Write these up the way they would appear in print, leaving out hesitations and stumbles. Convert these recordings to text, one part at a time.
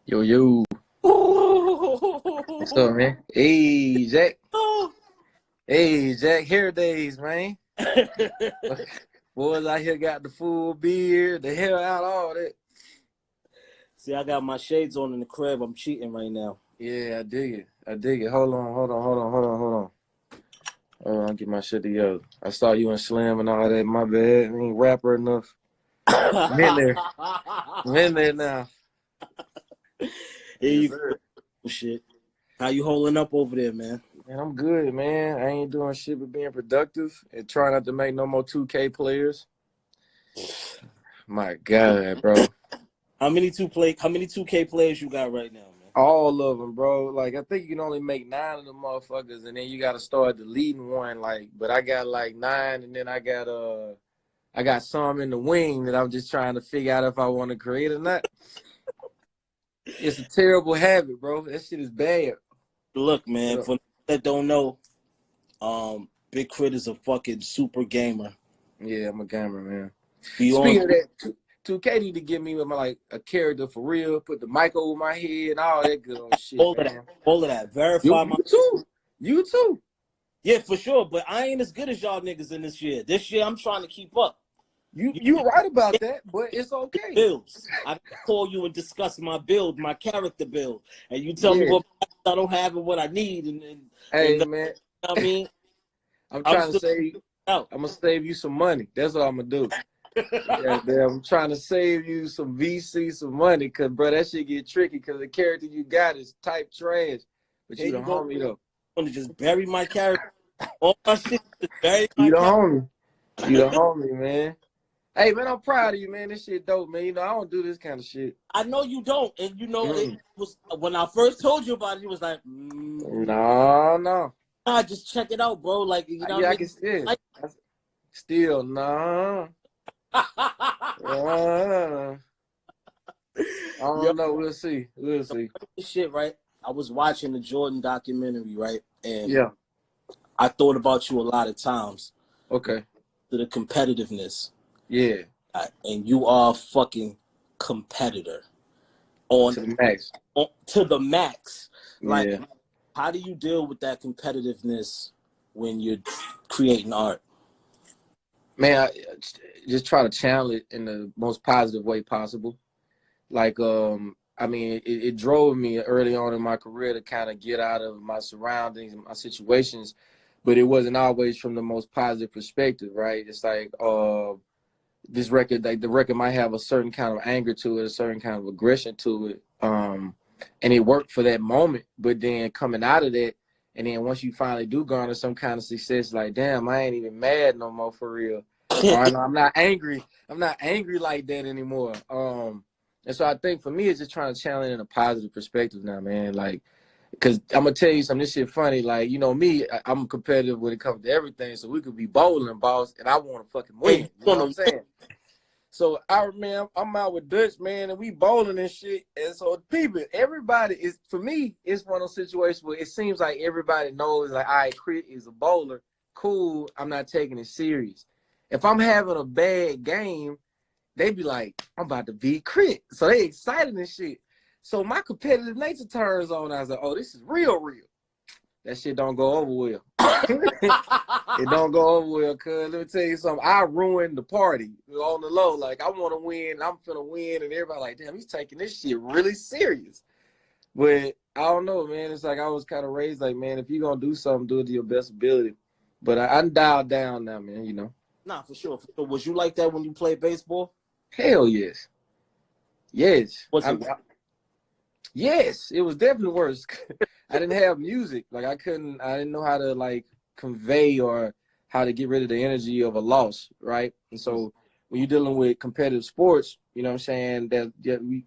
Yo, yo. What's up, man? Hey, Jack. Hey, Jack. Hair days, man. Boys out here got the full beard, the hair out, all that. See, I got my shades on in the crib. I'm cheating right now. Yeah, I dig it. I dig it. Hold on. I'll get my shit together. I saw you in Slim and all that. My bad. I ain't rapper enough. I'm in there. I'm in there now. Hey, you shit. How you holding up over there, man? Man, I'm good, man. I ain't doing shit but being productive and trying not to make no more 2K players. My God, bro. How many 2K players you got right now, man? All of them, bro. Like, I think you can only make 9 of them motherfuckers, and then you got to start deleting one. Like, but I got like 9, and then I got some in the wing that I'm just trying to figure out if I want to create or not. It's a terrible habit, bro. That shit is bad. Look, man, for that don't know, Big K.R.I.T is a fucking super gamer. Yeah, I'm a gamer, man. Speaking of that, 2K need to give me a character for real, put the mic over my head and all that good old shit. All of that. Verify You too. Yeah, for sure. But I ain't as good as y'all niggas in this year. This year I'm trying to keep up. You're right about that, but it's okay. Builds. I call you and discuss my build, my character build, and you tell me what I don't have and what I need. Hey, and man, I mean, I'm trying to save. I'm gonna save you some money. That's what I'm gonna do. I'm trying to save you some VC, some money, cause bro, that shit get tricky. Cause the character you got is type trash, but you the homie though. I'm gonna just bury my character. All my shit is bury my You the character. homie. You the homie, man. Hey, man, I'm proud of you, man. This shit dope, man. You know, I don't do this kind of shit. I know you don't. And, you know, it was when I first told you about it, it was like, No. Nah, just check it out, bro. Like, you know yeah, what I can still, no. I don't know. We'll see. Shit, right? I was watching the Jordan documentary, right? And yeah, I thought about you a lot of times. Okay. To the competitiveness. Yeah. And you are a fucking competitor. To the max. To the max. Like, how do you deal with that competitiveness when you're creating art? Man, I just try to channel it in the most positive way possible. Like, I mean, it drove me early on in my career to kind of get out of my surroundings and my situations, but it wasn't always from the most positive perspective, right? It's like, this record, like the record might have a certain kind of anger to it, a certain kind of aggression to it. And it worked for that moment, but then coming out of that, and then once you finally do garner some kind of success, like, damn, I ain't even mad no more for real. Or I'm not angry. I'm not angry like that anymore. And so I think for me, it's just trying to channel it in a positive perspective now, man. Like, because I'm going to tell you something, this shit funny. Like, you know me, I'm competitive when it comes to everything. So we could be bowling, boss, and I want to fucking win. You know what I'm saying? So I'm out with Dutch, man, and we bowling and shit. And so people, everybody is, for me, it's one of those situations where it seems like everybody knows, like, all right, K.R.I.T is a bowler. Cool, I'm not taking it serious. If I'm having a bad game, they be like, I'm about to beat K.R.I.T. So they excited and shit. So my competitive nature turns on. I was like, oh, this is real. That shit don't go over well. It don't go over well, cuz let me tell you something. I ruined the party on the low. Like, I want to win. I'm finna win. And everybody like, damn, he's taking this shit really serious. But I don't know, man. It's like I was kind of raised like, man, if you're going to do something, do it to your best ability. But I'm dialed down now, man, you know. Nah, for sure. Was you like that when you played baseball? Hell yes. Yes. Yes, it was definitely worse. I didn't have music. Like, I didn't know how to, like, convey or how to get rid of the energy of a loss, right? And so when you're dealing with competitive sports, you know what I'm saying, that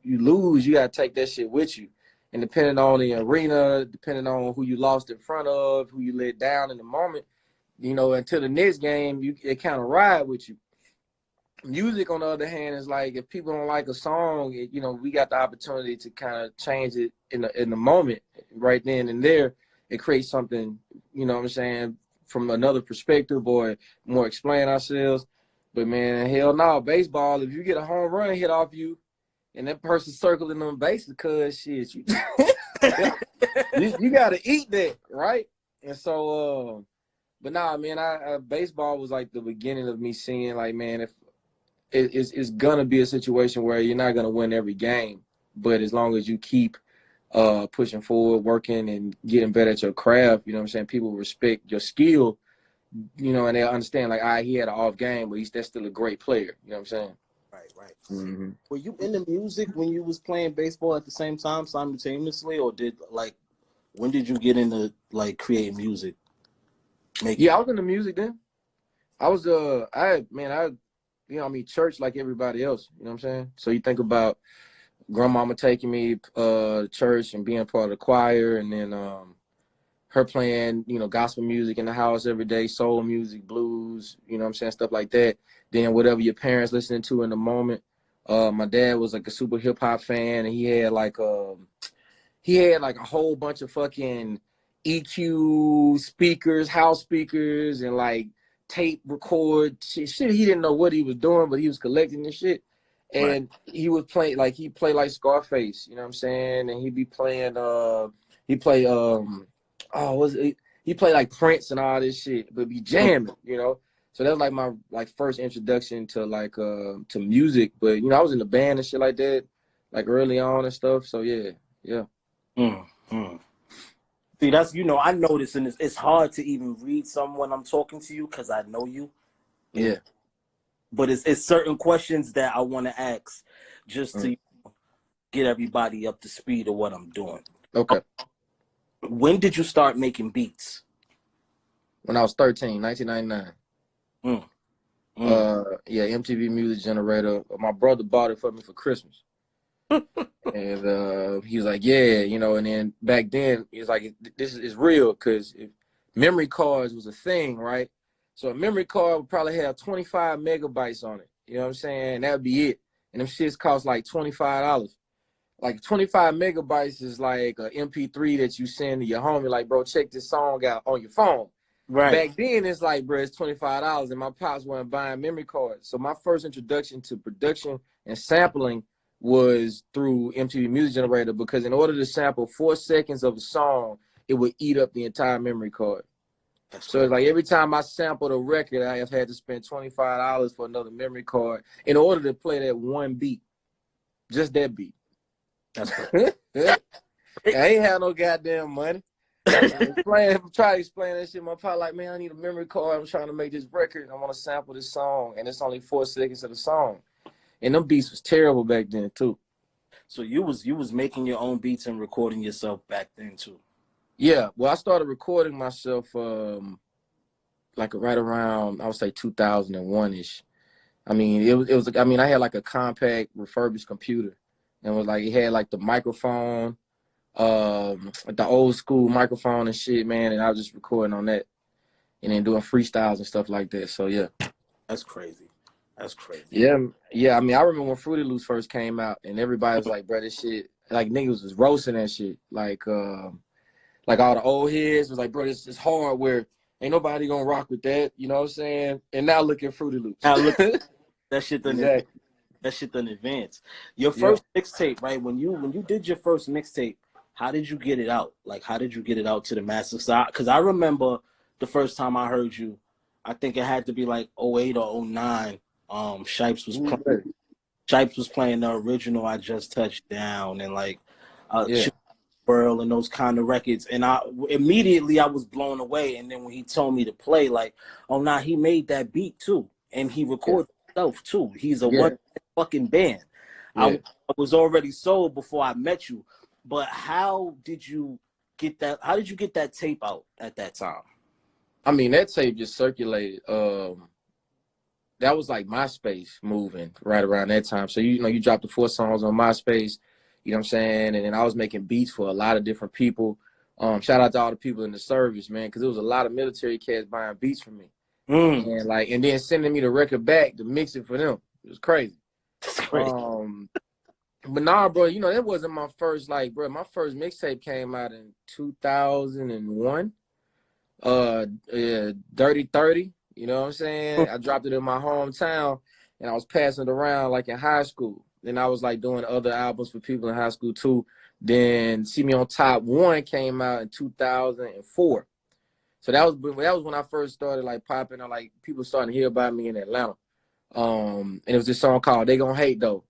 you lose, you got to take that shit with you. And depending on the arena, depending on who you lost in front of, who you let down in the moment, you know, until the next game, it kind of ride with you. Music, on the other hand, is like, if people don't like a song, you know, we got the opportunity to kind of change it in the moment, right then and there. It creates something, you know what I'm saying, from another perspective, or more explain ourselves. But man, hell no, baseball, if you get a home run hit off you, and that person circling them bases because shit, you got to eat that, right? And so, but nah, man, I baseball was like the beginning of me seeing like, man, if it's gonna be a situation where you're not gonna win every game, but as long as you keep pushing forward, working and getting better at your craft, you know what I'm saying? People respect your skill, you know, and they understand like, he had an off game, but that's still a great player. You know what I'm saying? Right, right. Mm-hmm. Were you into music when you was playing baseball at the same time simultaneously, or when did you get into like creating music? Yeah, I was into music then. I was church like everybody else. You know what I'm saying? So you think about grandmama taking me to church and being part of the choir, and then her playing, you know, gospel music in the house every day, soul music, blues, you know what I'm saying, stuff like that. Then whatever your parents listening to in the moment. My dad was like a super hip hop fan, and he had like a whole bunch of fucking EQ speakers, house speakers, and like tape record shit. He didn't know what he was doing, but he was collecting this shit. Right. And he would play like like Scarface, you know what I'm saying? And he'd be playing he play he played like Prince and all this shit, but be jamming, you know. So that was like my first introduction to to music. But you know, I was in the band and shit like that, like early on and stuff. So yeah. Mm-hmm. See, that's, I notice, and it's hard to even read someone I'm talking to you because I know you. Yeah. But it's certain questions that I want to ask just to get everybody up to speed of what I'm doing. Okay. When did you start making beats? When I was 13, 1999. Yeah, MTV Music Generator. My brother bought it for me for Christmas. And he was like, yeah, you know, and then back then, he was like, this is real, because memory cards was a thing, right? So a memory card would probably have 25 megabytes on it. You know what I'm saying? That would be it. And them shits cost like $25. Like 25 megabytes is like an MP3 that you send to your homie, like, bro, check this song out on your phone. Right. Back then, it's like, bro, it's $25, and my pops weren't buying memory cards. So my first introduction to production and sampling was through MTV Music Generator, because in order to sample 4 seconds of a song, it would eat up the entire memory card. So it's like every time I sampled a record, I have had to spend $25 for another memory card in order to play that one beat, just that beat. That's I ain't had no goddamn money. Try to explain that shit. My pop like, man, I need a memory card. I'm trying to make this record. I want to sample this song, and it's only 4 seconds of the song. And them beats was terrible back then too. So you was making your own beats and recording yourself back then too. Yeah, well, I started recording myself like right around, I would say 2001-ish. I mean, it was. I mean, I had like a compact refurbished computer, and it had like the microphone, the old school microphone and shit, man. And I was just recording on that, and then doing freestyles and stuff like that. So yeah, that's crazy. That's crazy. Yeah. I mean, I remember when Fruity Loops first came out, and everybody was like, "Bro, this shit," like niggas was roasting that shit, like all the old heads was like, "Bro, this is hardware. Ain't nobody gonna rock with that." You know what I'm saying? And now look at Fruity Loops. Now look, that shit done Exactly. That shit done advanced. Your first mixtape, right? When you did your first mixtape, how did you get it out? Like, how did you get it out to the masses? Because I remember the first time I heard you, I think it had to be like 08 or 09. Shipes was playing the original "I Just Touched Down" and like Burl and those kind of records, and I was blown away. And then when he told me to play, like, oh nah, he made that beat too, and he recorded himself too. He's a one fucking band. I was already sold before I met you, but how did you get that? How did you get that tape out at that time? I mean, that tape just circulated. That was like MySpace moving right around that time. So you dropped the 4 songs on MySpace. You know what I'm saying? And then I was making beats for a lot of different people. Shout out to all the people in the service, man, because there was a lot of military cats buying beats from me. And then sending me the record back to mix it for them. It was crazy. That's crazy. But nah, bro, that wasn't my first, my first mixtape came out in 2001. Dirty 30, you know what I'm saying? I dropped it in my hometown, and I was passing it around like in high school. Then I was like doing other albums for people in high school too. Then See Me on Top 1 came out in 2004. So that was when I first started like popping, or like people starting to hear about me in Atlanta. And it was this song called They Gon' Hate Though.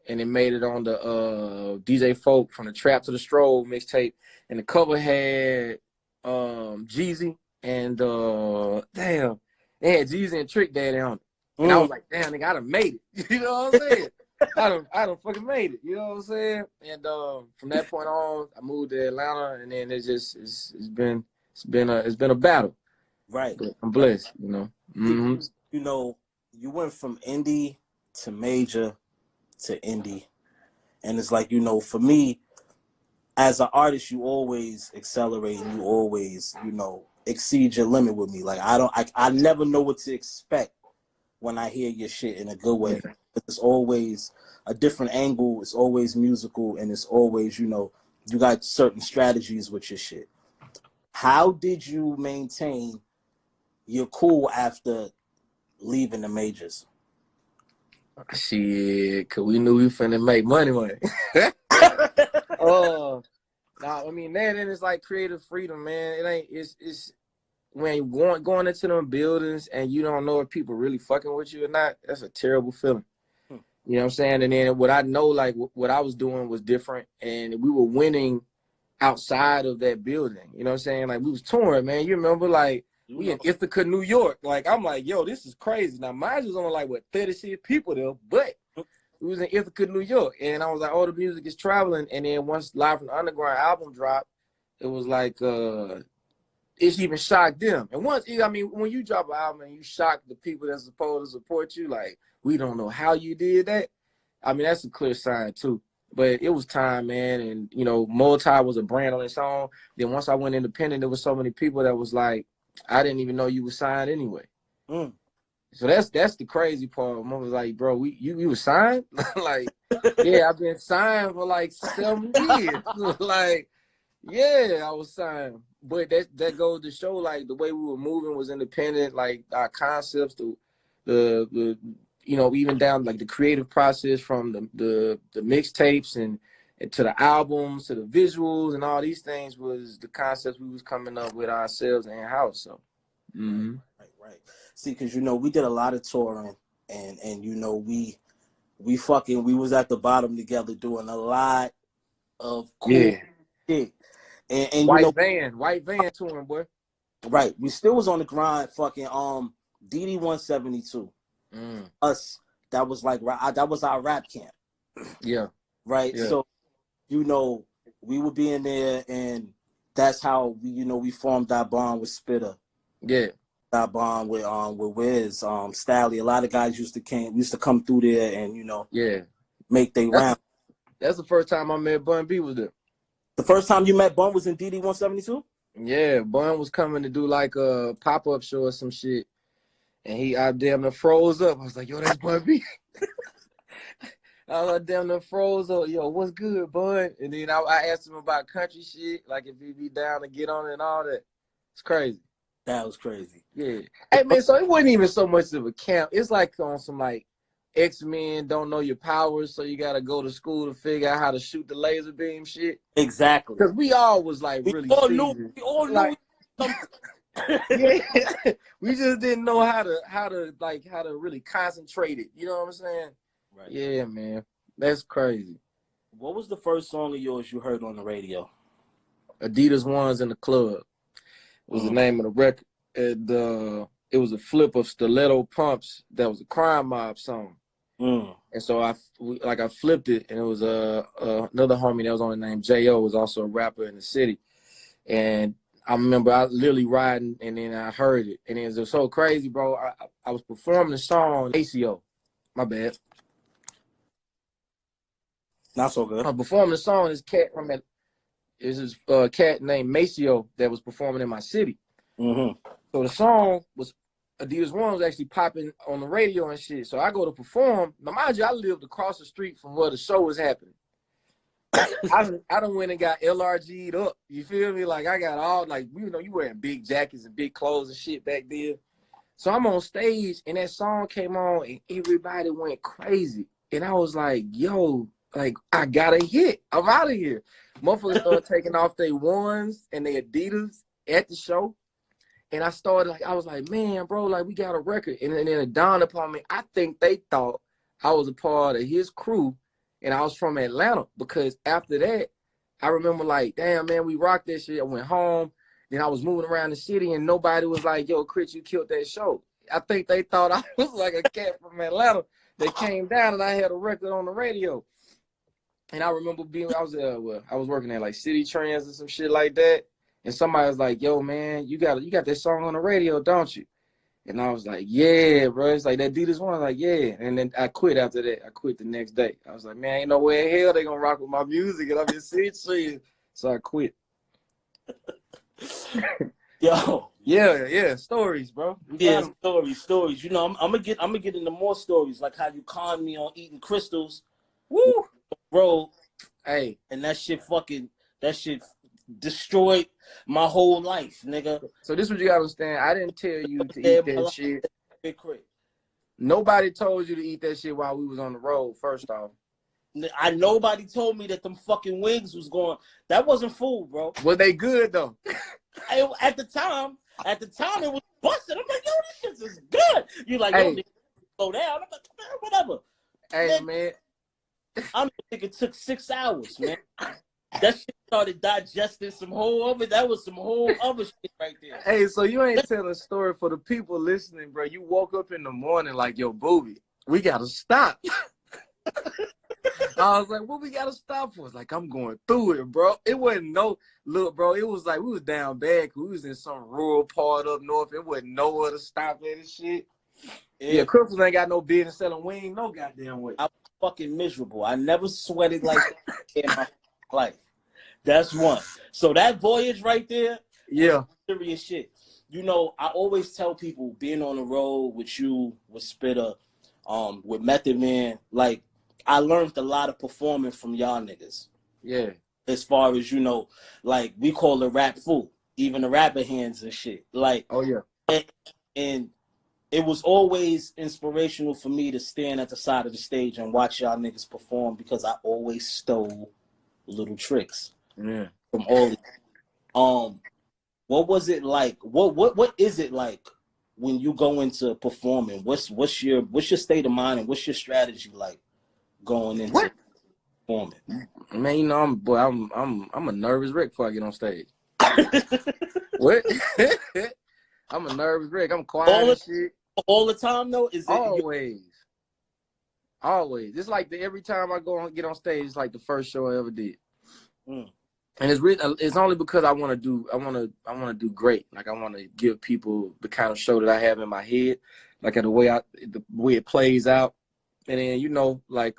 And it made it on the DJ Folk From the Trap to the Stroll mixtape. And the cover had Jeezy and damn, they had Jeezy and Trick Daddy on it. And I was like, damn, nigga, I done made it. You know what I'm saying? I done fucking made it. You know what I'm saying? And from that point on, I moved to Atlanta, and then it's been a battle. Right. But I'm blessed, you know. Mm-hmm. You know, you went from indie to major to indie, and it's like, you know, for me as an artist, you always accelerate and you always, you know, exceed your limit with me. Like I never know what to expect when I hear your shit in a good way. Yeah. It's always a different angle. It's always musical, and it's always, you know, you got certain strategies with your shit. How did you maintain your cool after leaving the majors? Shit, cause we knew we finna make money. Nah, I mean, man, then it's like creative freedom, man. It ain't. It's when you going into them buildings and you don't know if people really fucking with you or not. That's a terrible feeling. You know what I'm saying? And then what I know, like what I was doing was different, and we were winning outside of that building. You know what I'm saying? Like we was touring, man. You remember, like we in Ithaca, New York. Like I'm like, yo, this is crazy. Now mine was only like what 36 people there, but we was in Ithaca, New York, and I was like, oh, the music is traveling. And then once Live from the Underground album dropped, it was like it's even shocked them. And once, I mean, when you drop an album and you shock the people that's supposed to support you, like we don't know how you did that. I mean, that's a clear sign too. But it was time, man, and you know, Multi was a brand on its own. Then once I went independent, there was so many people that was like, I didn't even know you were signed anyway. So that's the crazy part. I was like, bro, you were signed? Like, yeah, I've been signed for like 7 years. Like, yeah, I was signed. But that goes to show, like, the way we were moving was independent. Like our concepts, the you know, even down like the creative process from the mixtapes and to the albums to the visuals and all these things was the concepts we was coming up with ourselves in house. So, right. See, because you know we did a lot of touring, and you know we was at the bottom together doing a lot of cool shit. And white you know, van touring, boy. Right, we still was on the grind. Fucking DD 172. Us, that was like that was our rap camp. Yeah. Right. Yeah. So, you know, we would be in there, and that's how we formed our bond with Spitter. Yeah. Our bond with Wiz, Stally. A lot of guys used to come through there and, you know, make their round. That's the first time I met Bun B was there. The first time you met Bun was in DD 172? Yeah, Bun was coming to do like a pop-up show or some shit. And I damn near froze up. I was like, yo, that's Bun B. I was like, damn near froze up. Yo, what's good, Bun? And then I asked him about country shit, like if he'd be down to get on it and all that. It's crazy. That was crazy. Yeah. Hey, man, so it wasn't even so much of a camp. It's like on some like X-Men don't know your powers, so you got to go to school to figure out how to shoot the laser beam shit. Exactly. Because we all was like really seasoned. We all knew. Like, yeah, we just didn't know how to really concentrate it. You know what I'm saying? Right. Yeah, man, that's crazy. What was the first song of yours you heard on the radio? Adidas Ones in the Club was the name of the record. It was a flip of Stiletto Pumps that was a Crime Mob song. And so I flipped it, and it was another homie that was on the name J.O. was also a rapper in the city. And I remember I literally riding, and then I heard it, and it was so crazy, bro. I was performing the song ACO. My bad. Not so good. I was performing the song. This cat cat named Maceo that was performing in my city. So the song was Adidas One was actually popping on the radio and shit. So I go to perform. Now, mind you, I lived across the street from where the show was happening. I done went and got LRG'd up. You feel me? Like I got all like, you know, you wearing big jackets and big clothes and shit back then. So I'm on stage and that song came on and everybody went crazy. And I was like, yo, like, I got a hit. I'm out of here. Motherfuckers started taking off their ones and their Adidas at the show. And I started, like, I was like, man, bro, like, we got a record. And then it dawned upon me, I think they thought I was a part of his crew and I was from Atlanta. Because after that, I remember, like, damn, man, we rocked that shit. I went home. Then I was moving around the city and nobody was like, yo, K.R.I.T, you killed that show. I think they thought I was like a cat from Atlanta that came down and I had a record on the radio. And I remember I was working at like City Trends and some shit like that. And somebody was like, yo, man, you got that song on the radio, don't you? And I was like, yeah, bro. It's like that Adidas one. I was like, yeah. And then I quit after that. I quit the next day. I was like, man, ain't no way in hell they gonna rock with my music and I'm in City Trends. So I quit. Yo. Yeah, stories, bro. Yeah, stories. You know, I'm gonna get into more stories, like how you conned me on eating crystals. Woo, bro. Hey, and that shit destroyed my whole life, nigga. So this is what you gotta understand. I didn't tell you to eat that shit. Nobody told you to eat that shit while we was on the road, first off. Nobody told me that them fucking wings was going. That wasn't food, bro. Were they good though? At the time it was busted. I'm like, yo, this shit is good. You like, yo, slow down. I'm like, man, whatever. Hey, man. I think it took 6 hours, man. That shit started digesting some whole other. That was some whole other shit right there. Hey, so you ain't telling a story for the people listening, bro. You woke up in the morning like, yo, booby, we gotta stop. I was like, what we gotta stop for? It's like, I'm going through it, bro. It wasn't no look, bro. It was like we was down bad. We was in some rural part up north. It wasn't nowhere to stop at and shit. Yeah, Crystals ain't got no business selling wings, no goddamn way. I was fucking miserable. I never sweated like that in my life. That's one. So that voyage right there, yeah, serious shit. You know, I always tell people being on the road with you, with Spitter, with Method Man, like I learned a lot of performing from y'all niggas. Yeah. As far as, you know, like we call it rap fool, even the rapper hands and shit. Like, oh yeah. And it was always inspirational for me to stand at the side of the stage and watch y'all niggas perform because I always stole little tricks. Yeah. From all. What was it like? What is it like when you go into performing? What's your state of mind and what's your strategy like going into performing? Man, you know, I'm a nervous wreck before I get on stage. What? I'm a nervous wreck. I'm quiet and shit. All the time though? Is it always? It's like every time I get on stage, it's like the first show I ever did. And it's only because I want to do great. Like I want to give people the kind of show that I have in my head, like the way it plays out. And then, you know, like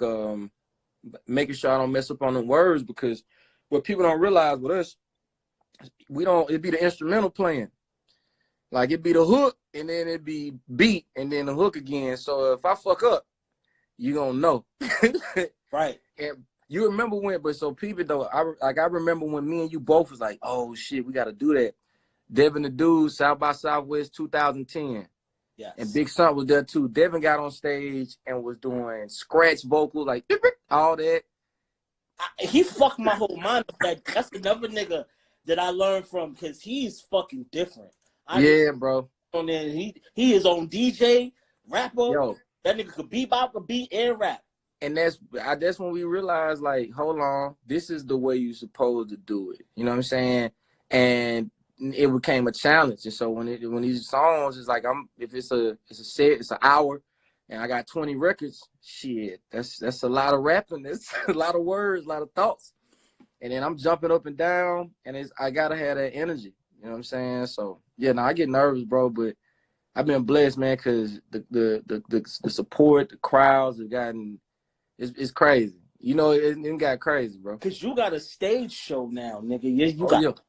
making sure I don't mess up on the words, because what people don't realize with us, it'd be the instrumental playing. Like it'd be the hook and then it'd be beat and then the hook again. So if I fuck up, you gonna know. Right. And you remember so people though, I remember when me and you both was like, oh shit, we gotta do that. Devin the Dude, South by Southwest 2010. Yes. And Big Son was there too. Devin got on stage and was doing scratch vocals, like all that. He fucked my whole mind up. That's another nigga that I learned from because he's fucking different. Bro. And then he is on DJ, rapper. Yo. That nigga could bebop, could beat, and rap. And that's when we realized, like, hold on, this is the way you're supposed to do it. You know what I'm saying? And it became a challenge. And so when these songs is like, if it's a set, it's an hour, and I got 20 records, shit, that's a lot of rapping. That's a lot of words, a lot of thoughts. And then I'm jumping up and down, and I gotta have that energy. You know what I'm saying? So yeah, I get nervous, bro, but I've been blessed, man, because the support, the crowds have gotten, it's crazy. You know, it got crazy, bro. Because you got a stage show now, nigga. You got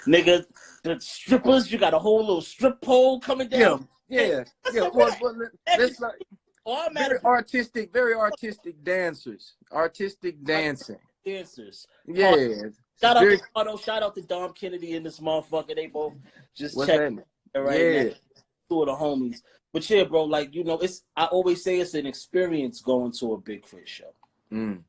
nigga, the strippers, you got a whole little strip pole coming down. Yeah. Let's like very artistic dancers. Artistic dancing. Dancers. Yeah. Shout out to Dom Kennedy and this motherfucker. They both just checked right now. two of the homies. But yeah, bro, like, you know, I always say it's an experience going to a Big Fish show. Mm.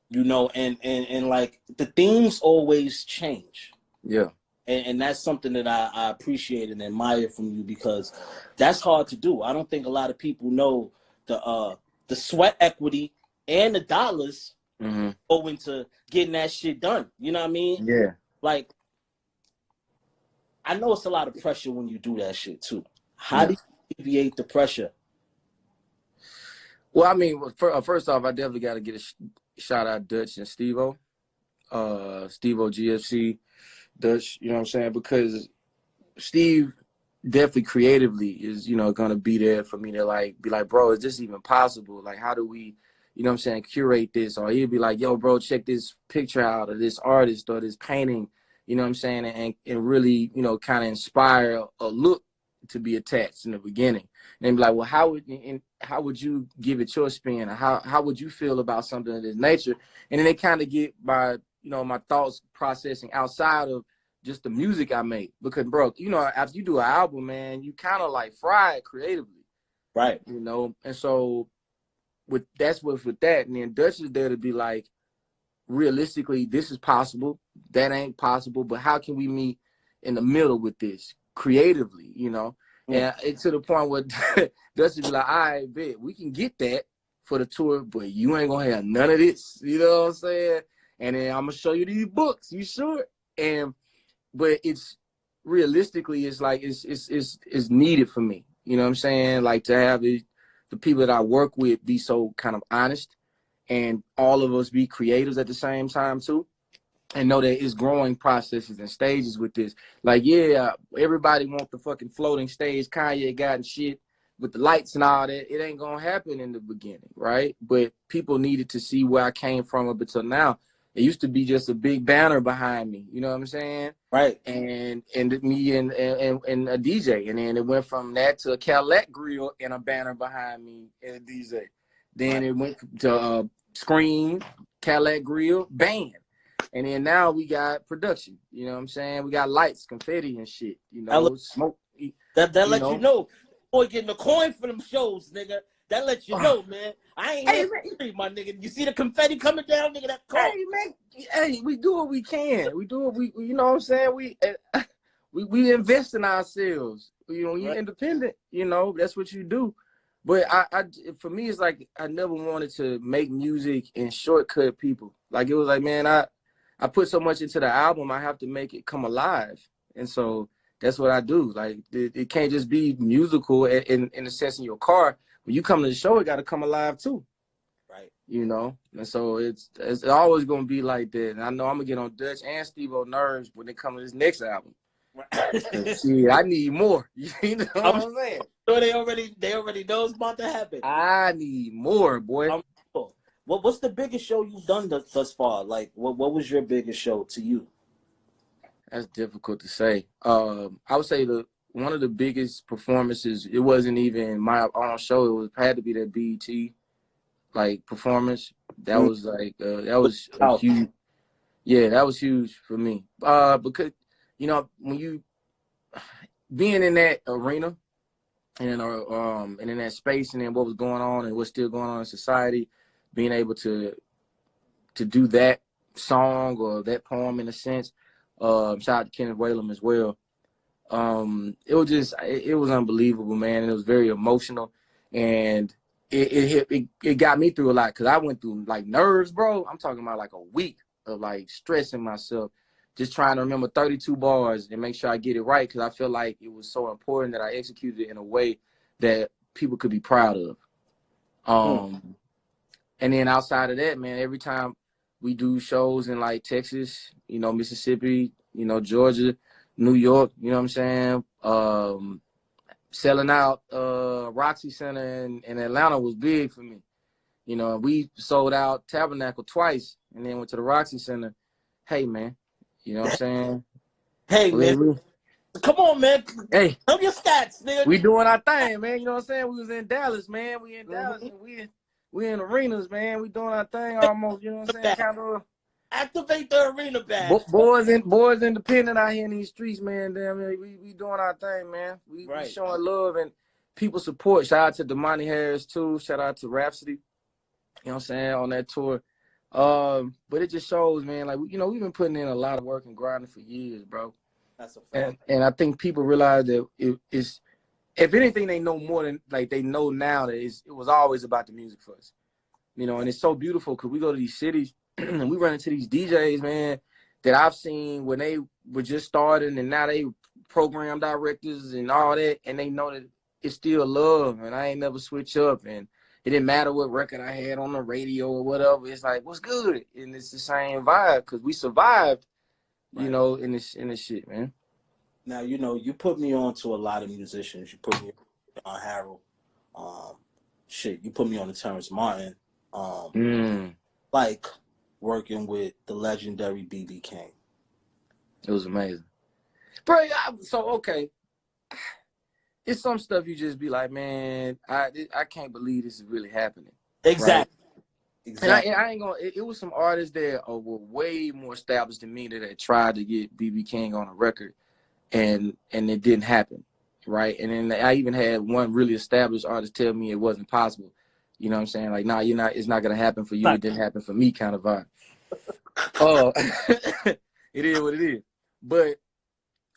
You know, and like the themes always change. Yeah. And that's something that I appreciate and admire from you, because that's hard to do. I don't think a lot of people know the sweat equity and the dollars go into getting that shit done. You know what I mean? Yeah. Like, I know it's a lot of pressure when you do that shit too. How do you alleviate the pressure? Well, I mean, first off, I definitely got to get a shout out Dutch and Steve-O. Steve-O GFC, Dutch, you know what I'm saying? Because Steve definitely creatively is, you know, going to be there for me to like, be like, bro, is this even possible? Like, how do we, you know what I'm saying, curate this? Or he'd be like, yo, bro, check this picture out, or this artist, or this painting, you know what I'm saying? And really, you know, kind of inspire a look to be attached in the beginning. And be like, well, how would you give it your spin? Or how would you feel about something of this nature? And then they kind of get my thoughts processing outside of just the music I make. Because, bro, you know, after you do an album, man, you kind of like fry it creatively. Right. You know? And so with that, and then Dutch is there to be like, realistically, this is possible, that ain't possible, but how can we meet in the middle with this creatively, you know? And it's to the point where Dutch would be like, all right, bet, we can get that for the tour, but you ain't gonna have none of this, you know what I'm saying? And then I'm gonna show you these books, you sure? But it's realistically, it's like it's needed for me, you know what I'm saying? Like, to have the people that I work with be so kind of honest, and all of us be creators at the same time too, and know that it's growing processes and stages with this. Like, yeah, everybody want the fucking floating stage Kanye got and shit with the lights and all that. It ain't gonna happen in the beginning, right? But people needed to see where I came from up until now. It used to be just a big banner behind me, you know what I'm saying? Right. And me and a DJ, and then it went from that to a K.R.I.T grill and a banner behind me and a DJ. Then it went to screen, K.R.I.T grill, band. And then now we got production, you know what I'm saying? We got lights, confetti and shit, you know, smoke. That lets you know, boy, getting a coin for them shows, nigga. That lets you know, man. I ain't here for free, my nigga. You see the confetti coming down, nigga, that coin. Hey, man, hey, we do what we can. We do what we, you know what I'm saying? We invest in ourselves. You know, you're independent, you know, that's what you do. But for me, it's like I never wanted to make music and shortcut people. Like, it was like, man, I put so much into the album, I have to make it come alive. And so that's what I do. Like, it can't just be musical in the sense in your car. When you come to the show, it got to come alive too. Right. You know? And so it's always going to be like that. And I know I'm going to get on Dutch and Steve-O nerves when they come to this next album. See, I need more. You know what I'm saying? So they already know it's about to happen. I need more, boy. What's the biggest show you've done thus far? Like, what was your biggest show to you? That's difficult to say. I would say one of the biggest performances, it wasn't even my own show. It had to be that BET like performance. That was like that was huge. Yeah, that was huge for me. Because, you know, when you being in that arena and in that space, and then what was going on and what's still going on in society, being able to do that song or that poem in a sense. Shout out to Kenneth Whalum as well. It was unbelievable, man. And it was very emotional, and it got me through a lot, because I went through like nerves, bro. I'm talking about like a week of like stressing myself, just trying to remember 32 bars and make sure I get it right, because I feel like it was so important that I executed it in a way that people could be proud of. And then outside of that, man, every time we do shows in like Texas, you know, Mississippi, you know, Georgia, New York, you know what I'm saying? Selling out Roxy Center in Atlanta was big for me. You know, we sold out Tabernacle twice and then went to the Roxy Center. Hey, man, you know what I'm saying? Hey, man. Come on, man. Hey. Tell your stats, nigga. We doing our thing, man. You know what I'm saying? We was in Dallas, man. We in Dallas, and we in arenas, man. We doing our thing almost, you know what I'm saying? Kind of. Activate the arena badge. Boys independent out here in these streets, man. Damn, we doing our thing, man. We showing love and people support. Shout out to Damani Harris too. Shout out to Rhapsody. You know what I'm saying, on that tour. But it just shows, man, like, you know, we've been putting in a lot of work and grinding for years, bro. That's a fact. And I think people realize that it's, if anything, they know more than, like, they know now that it was always about the music for us. You know, and it's so beautiful because we go to these cities and we run into these DJs, man, that I've seen when they were just starting and now they program directors and all that, and they know that it's still love and I ain't never switch up, and it didn't matter what record I had on the radio or whatever. It's like, what's good? And it's the same vibe because we survived, you know, in this shit, man. Now, you know, you put me on to a lot of musicians. You put me on Harold. You put me on to Terrence Martin. Like working with the legendary BB King. It was amazing. Bro, okay. It's some stuff you just be like, man, I can't believe this is really happening. Exactly. Right? Exactly. And I ain't gonna. It was some artists that were way more established than me that had tried to get BB King on a record, and it didn't happen, right? And then I even had one really established artist tell me it wasn't possible. You know what I'm saying? Like, nah, it's not gonna happen for you. It didn't happen for me, kind of vibe. It is what it is. But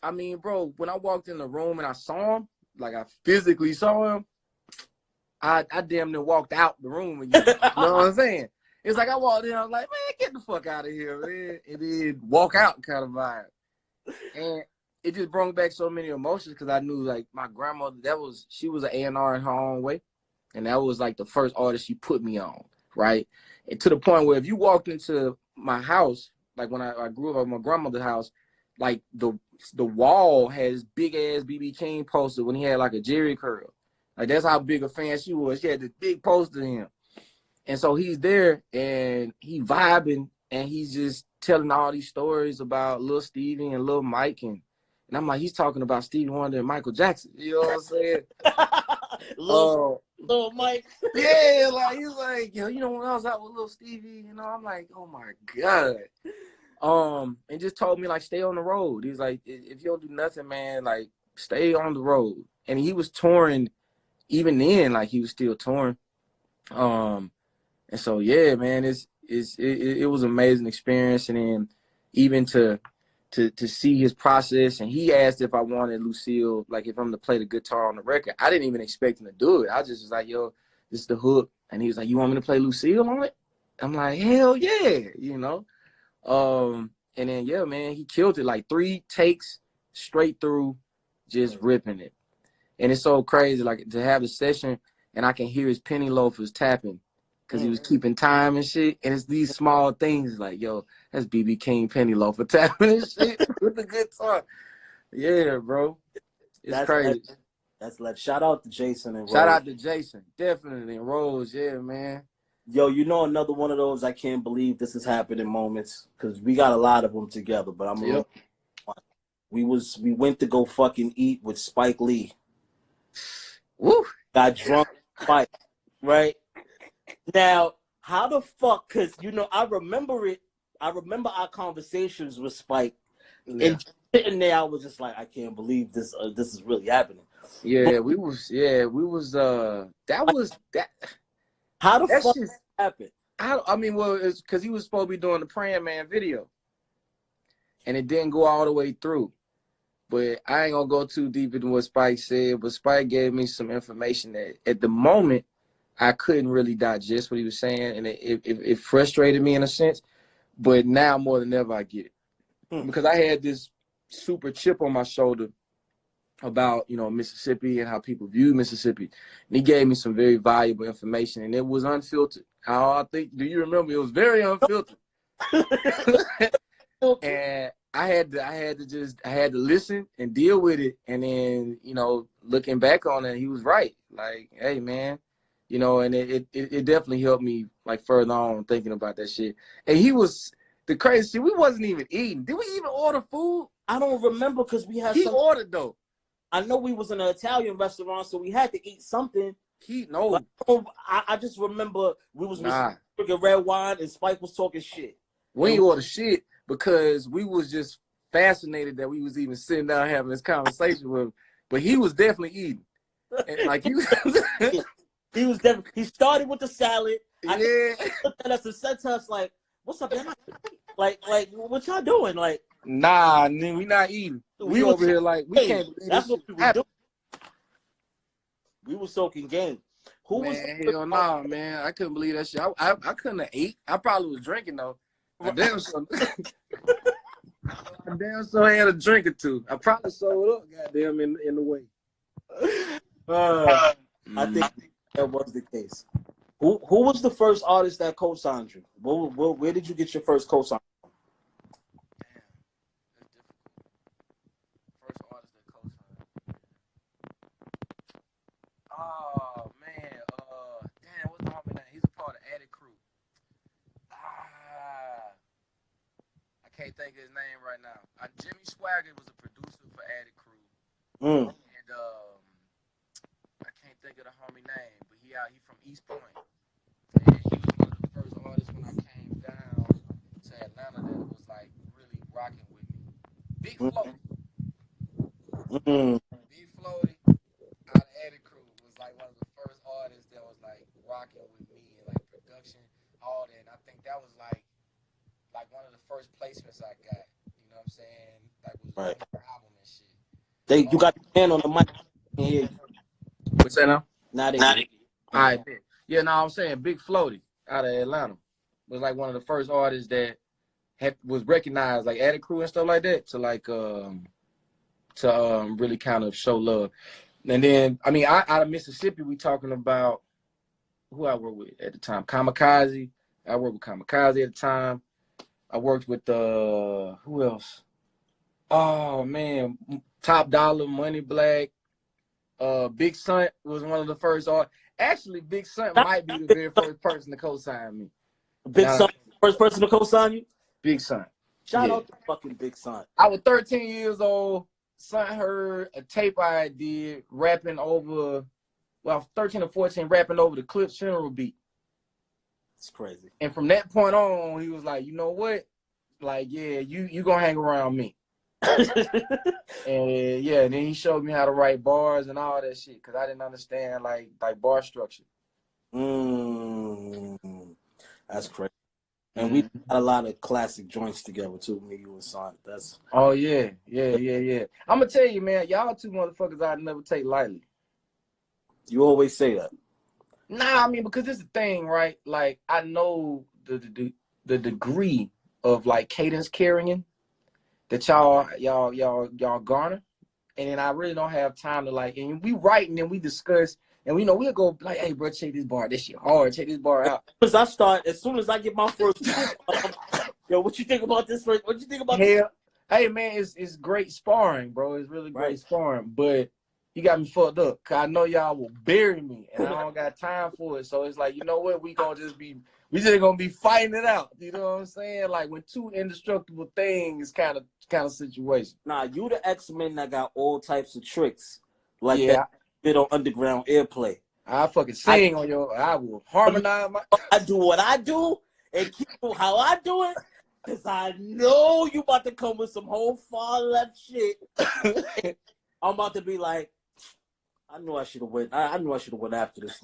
I mean, bro, when I walked in the room and I saw him, like I physically saw him, I damn near walked out the room again. You know what I'm saying? It's like I walked in, I was like, man, get the fuck out of here, man. And then walk out kind of vibe. And it just brought back so many emotions because I knew, like, my grandmother, she was an A&R in her own way. And that was like the first artist she put me on, right? And to the point where if you walked into my house, like when I grew up at my grandmother's house, like the wall has big ass BB King poster when he had like a Jerry curl. Like that's how big a fan she was. She had this big poster of him. And so he's there and he vibing and he's just telling all these stories about Lil Stevie and Lil Mike. And I'm like, he's talking about Stevie Wonder and Michael Jackson. You know what I'm saying? Lil Mike. Yeah, like he's like, yo, you know, when I was out with Lil Stevie, you know, I'm like, oh my God. And just told me, like, stay on the road. He's like, if you don't do nothing, man, like, stay on the road. And he was touring even then, like he was still touring. And so yeah, man, it was an amazing experience. And then even to see his process, and he asked if I wanted Lucille, like if I'm to play the guitar on the record. I didn't even expect him to do it. I just was like, yo, this is the hook. And he was like, you want me to play Lucille on it? I'm like, hell yeah, you know? And then, yeah, man, he killed it, like 3 takes straight through, just ripping it. And it's so crazy, like, to have a session and I can hear his penny loafers tapping because he was keeping time and shit. And it's these small things like, yo, that's BB King penny loafer tapping and shit with the guitar. Yeah, bro. That's crazy. That's like, shout out to Jason and Rose. Shout out to Jason, definitely. And Rose, yeah, man. Yo, you know, another one of those I can't believe this is happening moments, because we got a lot of them together, but we went to go fucking eat with Spike Lee. Woo! Got drunk with Spike, right? Now, how the fuck, because, you know, I remember our conversations with Spike, and sitting there, I was just like, I can't believe this is really happening. Yeah, How the fuck happened? I mean, well, it's because he was supposed to be doing the Praying Man video, and it didn't go all the way through. But I ain't gonna go too deep into what Spike said. But Spike gave me some information that, at the moment, I couldn't really digest what he was saying, and it frustrated me in a sense. But now more than ever, I get it because I had this super chip on my shoulder about, you know, Mississippi and how people view Mississippi. And he gave me some very valuable information, and it was unfiltered. I think, do you remember? It was very unfiltered. And I had to listen and deal with it. And then, you know, looking back on it, he was right. Like, hey, man, you know, and it definitely helped me, like, further on thinking about that shit. And the crazy shit, we wasn't even eating. Did we even order food? I don't remember, because we had ordered, though. I know we was in an Italian restaurant, so we had to eat something. I just remember we was drinking red wine and Spike was talking shit. We ain't order shit because we was just fascinated that we was even sitting down having this conversation with him. But he was definitely eating. And like he was he started with the salad. Yeah. He looked at us and said to us like, "What's up, man? Like what y'all doing?" Like, nah, nigga, we not eating. We over here like we can't believe that's this what shit we were doing. We were soaking game. Who was hell nah, man. I couldn't believe that shit. I couldn't have ate. I probably was drinking though. I damn sure had a drink or two. I probably sold up, goddamn, in the way. I think that was the case. Who was the first artist that co-signed you? Where did you get your first co-sign from? First artist that co-signed. Oh man, damn, what's the homie name? He's a part of Addict Crew. I can't think of his name right now. Jimmy Swagger was a producer for Addict Crew, and I can't think of the homie name, but he from East Point, and he was one of the first artists when I came down to Atlanta that was like really rocking with me. Big Floaty. Big Floaty out of Addict Crew was like one of the first artists that was like rocking with me and like production, all that. And I think that was like one of the first placements I got. You know what I'm saying? Like was right. Album and shit. You got your hand on the mic. I can hear you. What's that now? Not it. All right. Yeah, no, I'm saying Big Floaty out of Atlanta was like one of the first artists that was recognized, like Addict Crew and stuff like that, to like really kind of show love. And then, I mean, out of Mississippi, we talking about who I worked with at the time. Kamikaze. I worked with Kamikaze at the time. I worked with who else? Oh man, Top Dollar, Money Black. Big Son was one of the first artists. Actually, Big Son might be the very first person to co-sign me. Big Son, first person to co-sign you? Big Son. Shout out to fucking Big Son. I was 13 years old. Son heard a tape I did rapping over, 13 or 14, rapping over the Clip's funeral beat. It's crazy. And from that point on, he was like, you know what? Like, yeah, you gonna hang around me. And yeah, and then he showed me how to write bars and all that shit because I didn't understand like bar structure. That's crazy. And we got a lot of classic joints together too, me, you, and Son. That's yeah. I'm gonna tell you, man, y'all two motherfuckers I'd never take lightly. You always say that. Nah, I mean because it's the thing, right? Like I know the degree of like cadence carrying that y'all garner, and then I really don't have time to like. And we write and then we discuss, and we know we'll go like, "Hey, bro, check this bar. This shit hard. Check this bar out." As soon as I get my first, yo, what you think about this? What you think about this? Hey, man, it's great sparring, bro. It's really great sparring, but you got me fucked up because I know y'all will bury me, and I don't got time for it. So it's like, you know what? We just gonna be fighting it out. You know what I'm saying? Like when two indestructible things kind of situation. Nah, you the X-Men that got all types of tricks like that bit on Underground Airplay. I fucking sing on your. I will harmonize my. I do what I do and keep how I do it, cause I know you about to come with some whole far left shit. I'm about to be like, I knew I should have went. I knew I should have went after this.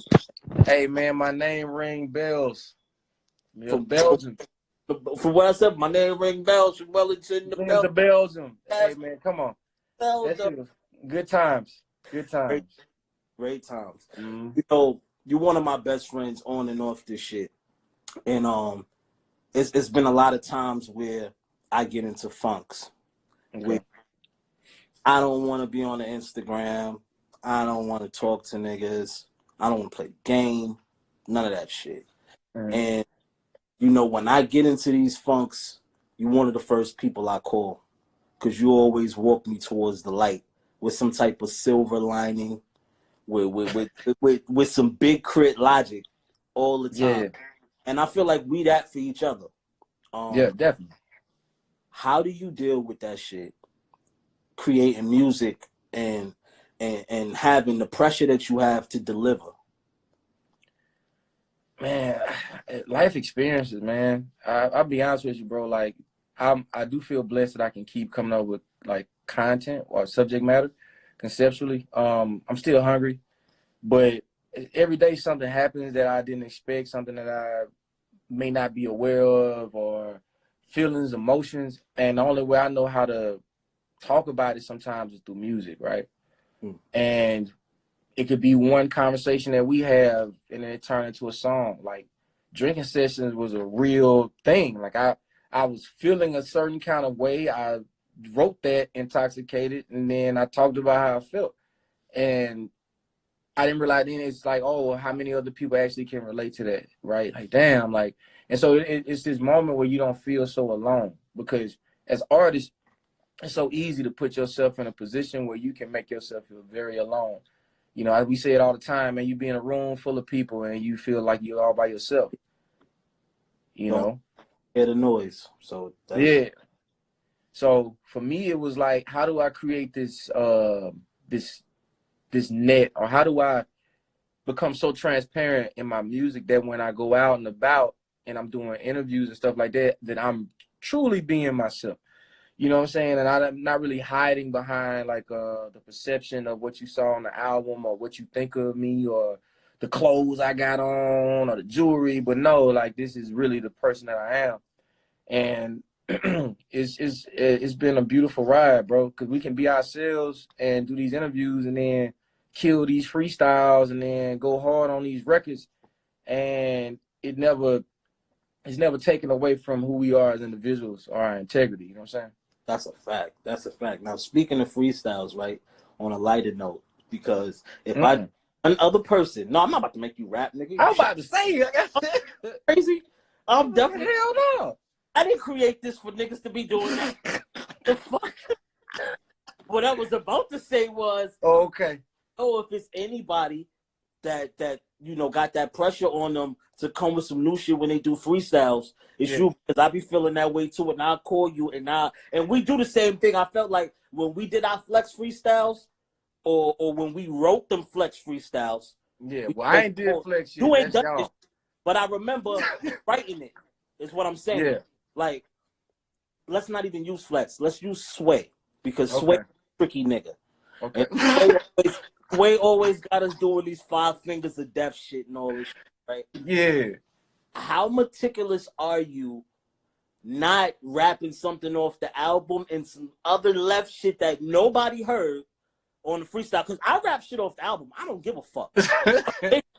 Hey man, my name ring bells. From Belgium. From what I said, my name ring bells from Wellington to Belgium. Hey man, come on. That shit was good times. Good times. Great times. Mm-hmm. You know, you're one of my best friends on and off this shit. And it's been a lot of times where I get into funks. Okay. Where I don't want to be on the Instagram. I don't want to talk to niggas. I don't want to play the game. None of that shit. Mm-hmm. And you know, when I get into these funks, you're one of the first people I call because you always walk me towards the light with some type of silver lining, with some big crit logic all the time. Yeah. And I feel like we that for each other. Yeah, definitely. How do you deal with that shit? Creating music and having the pressure that you have to deliver. Man, life experiences, man. I'll be honest with you, bro. Like, I do feel blessed that I can keep coming up with like content or subject matter conceptually. I'm still hungry, but every day something happens that I didn't expect, something that I may not be aware of, or feelings, emotions, and the only way I know how to talk about it sometimes is through music, right? Mm. And it could be one conversation that we have and then it turned into a song. Like drinking sessions was a real thing. Like I was feeling a certain kind of way. I wrote that intoxicated and then I talked about how I felt. And I didn't realize then it's like, oh, how many other people actually can relate to that, right? Like, damn, like, and so it's this moment where you don't feel so alone because as artists, it's so easy to put yourself in a position where you can make yourself feel very alone. You know, we say it all the time, man, you be in a room full of people and you feel like you're all by yourself, you Don't know? hear the noise. So that's Yeah. So for me, it was like, how do I create this, this net, or how do I become so transparent in my music that when I go out and about and I'm doing interviews and stuff like that, that I'm truly being myself. You know what I'm saying? And I'm not really hiding behind like the perception of what you saw on the album or what you think of me or the clothes I got on or the jewelry. But no, like this is really the person that I am. And it's been a beautiful ride, bro, because we can be ourselves and do these interviews and then kill these freestyles and then go hard on these records. And it's never taken away from who we are as individuals or our integrity. You know what I'm saying? that's a fact. That's a fact. Now speaking of freestyles, right? On a lighter note, because if I Mm. another person, no, I'm not about to make you rap, nigga. I'm You shit about to say, like I said, crazy. I'm definitely. hell no. I didn't create this for niggas to be doing that. The fuck. What I was about to say was, Okay. oh, if it's anybody that you know got that pressure on them to come with some new shit when they do freestyles, it's Yeah. you, because I be feeling that way too, and I'll call you and we do the same thing. I felt like when we did our flex freestyles, or when we wrote them flex freestyles, Yeah. we Well, I was, ain't did oh, flex you yet. ain't That's done this, y'all. but I remember writing it. Is what I'm saying. Yeah. Like, let's not even use flex. Let's use sway, because sway Okay. is a tricky nigga. Okay. And Sway always got us doing these 5 fingers of death shit and all this shit, right? Yeah. How meticulous are you not rapping something off the album and some other left shit that nobody heard on the freestyle? Because I rap shit off the album. I don't give a fuck.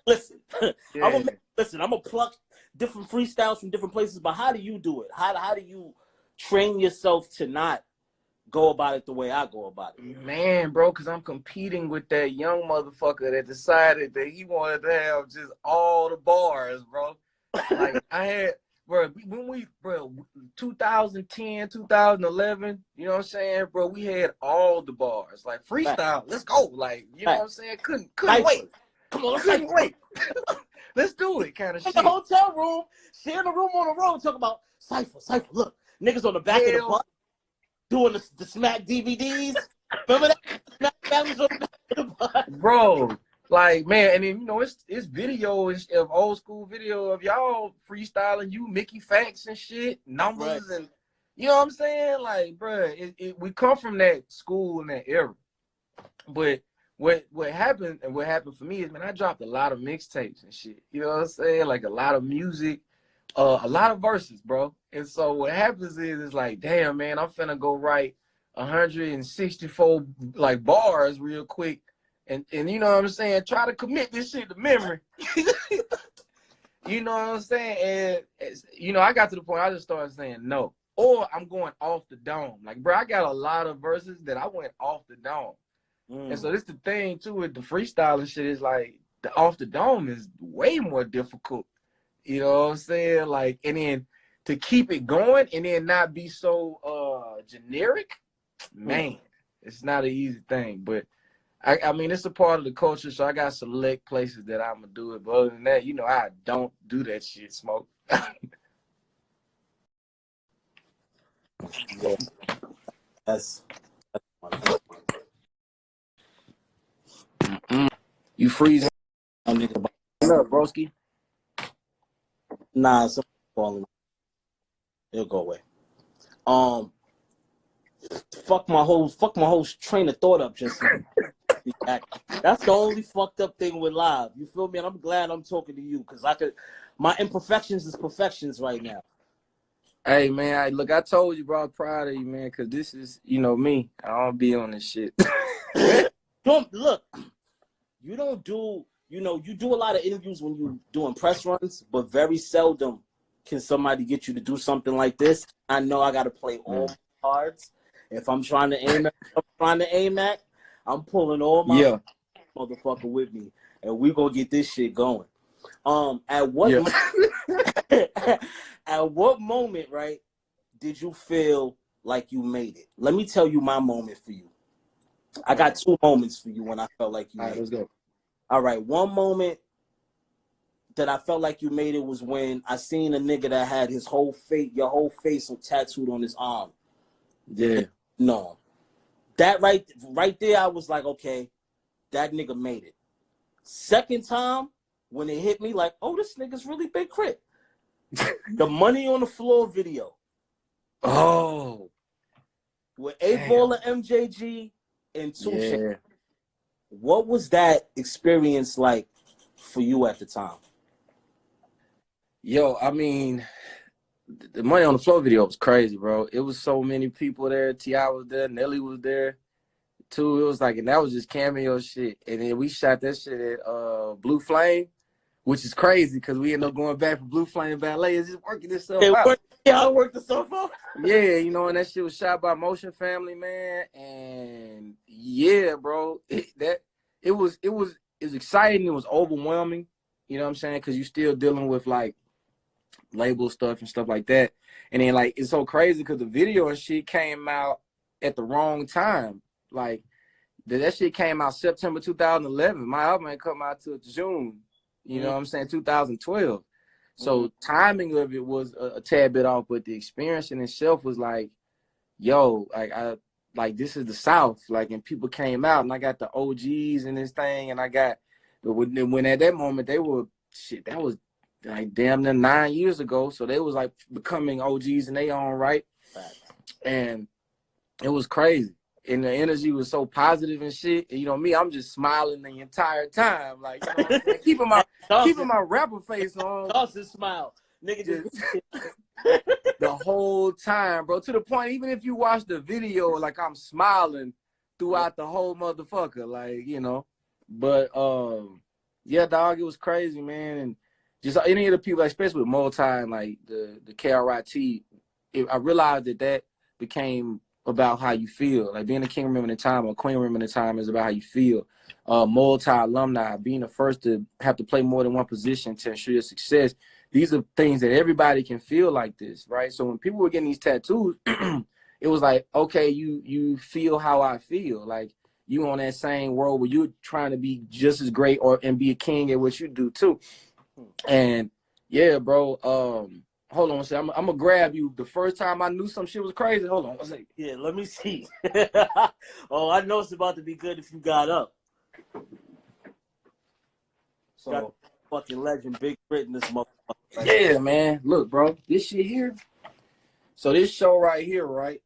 Listen, Yeah. I'm gonna pluck different freestyles from different places, but how do you do it? How do you train yourself to not go about it the way I go about it? Man, bro, because I'm competing with that young motherfucker that decided that he wanted to have just all the bars, bro. Like I had, bro, when we, bro, 2010, 2011, you know what I'm saying, bro, we had all the bars, like Fact, freestyle, let's go, like, you know what fact. I'm saying, couldn't Cypher. wait, Come on, let's couldn't cypher. wait, let's do it, kind of In the shit. hotel room, sharing the room on the road, talking about cypher, cypher. Look, niggas on the back of the bus Hell, doing the Smack DVDs. Remember that? Smack families on the back of the bus. bro, like man, and then you know it's video of old school video of y'all freestyling, you Mickey facts and shit, Right. numbers and you know what I'm saying, like, bro, we come from that school and that era. But what happened and what happened for me is, man, I dropped a lot of mixtapes and shit. You know what I'm saying? Like a lot of music, a lot of verses, bro. And so what happens is, it's like, damn, man, I'm finna go write 164 like bars real quick, and you know what I'm saying? Try to commit this shit to memory. You know what I'm saying? And you know, I got to the point I just started saying no, or I'm going off the dome. Like, bro, I got a lot of verses that I went off the dome. And so this the thing too with the freestyling shit is like the off the dome is way more difficult. You know what I'm saying? Like, and then to keep it going and then not be so generic, man, it's not an easy thing. But I mean it's a part of the culture, so I got select places that I'm gonna do it. But other than that, you know, I don't do that shit, Smoke. Yeah, that's You freezing my nigga. up, broski? Nah, somebody's calling. It'll go away. Fuck my whole train of thought up just now. That's the only fucked up thing with live. You feel me? And I'm glad I'm talking to you because my imperfections is perfections right now. Hey man, look, I told you, bro, I'm proud of you, man, because this is, me. I don't be on this shit. Look, you don't do, you do a lot of interviews when you doing press runs, but very seldom can somebody get you to do something like this. I know I got to play all my cards. If I'm trying to aim at, I'm pulling all my motherfucker with me, and we gonna get this shit going. At what moment, right, did you feel like you made it? Let me tell you my moment for you. I got 2 moments for you when I felt like you made it. Let's go. All right, one moment that I felt like you made it was when I seen a nigga that had your whole face tattooed on his arm. Yeah. No. That right there, I was like, okay, that nigga made it. Second time, when it hit me, like, oh, this nigga's really Big K.R.I.T. The Money on the Floor video. Oh. With 8 Ball of MJG and 2 Chainz. What was that experience like for you at the time? Yo, I mean, the Money on the Floor video was crazy, bro. It was so many people there. T.I. was there. Nelly was there, too. It was like, and that was just cameo shit. And then we shot that shit at Blue Flame, which is crazy because we ended up going back for Blue Flame Ballet. It's just working itself out. I worked itself out. Yeah, and that shit was shot by Motion Family, man. And yeah, bro, it was exciting. It was overwhelming. You know what I'm saying? Because you're still dealing with like label stuff and stuff like that. And then like it's so crazy because the video and shit came out at the wrong time. Like that shit came out September 2011. My album ain't come out till June. You know what I'm saying? 2012. So timing of it was a tad bit off, but the experience in itself was like, yo, like this is the South. Like, and people came out, and I got the OGs in this thing, and I got when at that moment they were shit. That was like damn near 9 years ago. So they was like becoming OGs in their own right, and it was crazy. And the energy was so positive and shit. And, me, I'm just smiling the entire time, like keeping my rapper face on. Dawson smile, nigga, just the whole time, bro. To the point, even if you watch the video, like I'm smiling throughout the whole motherfucker, like. But yeah, dog, it was crazy, man. And just any of the people, especially with multi and like the K.R.I.T, I realized that became about how you feel. Like being a king remember the time or queen remember the time is about how you feel. Multi-alumni, being the first to have to play more than one position to ensure your success. These are things that everybody can feel like this, right? So when people were getting these tattoos, it was like, okay, you feel how I feel. Like you on that same world where you're trying to be just as great and be a king at what you do too. And yeah, bro, hold on a second. I'm gonna grab you. The first time I knew some shit was crazy. Hold on one second. Yeah, let me see. Oh, I know it's about to be good if you got up. So got fucking legend, Big K.R.I.T in this motherfucker. Yeah, man. Look, bro, this shit here. So this show right here, right?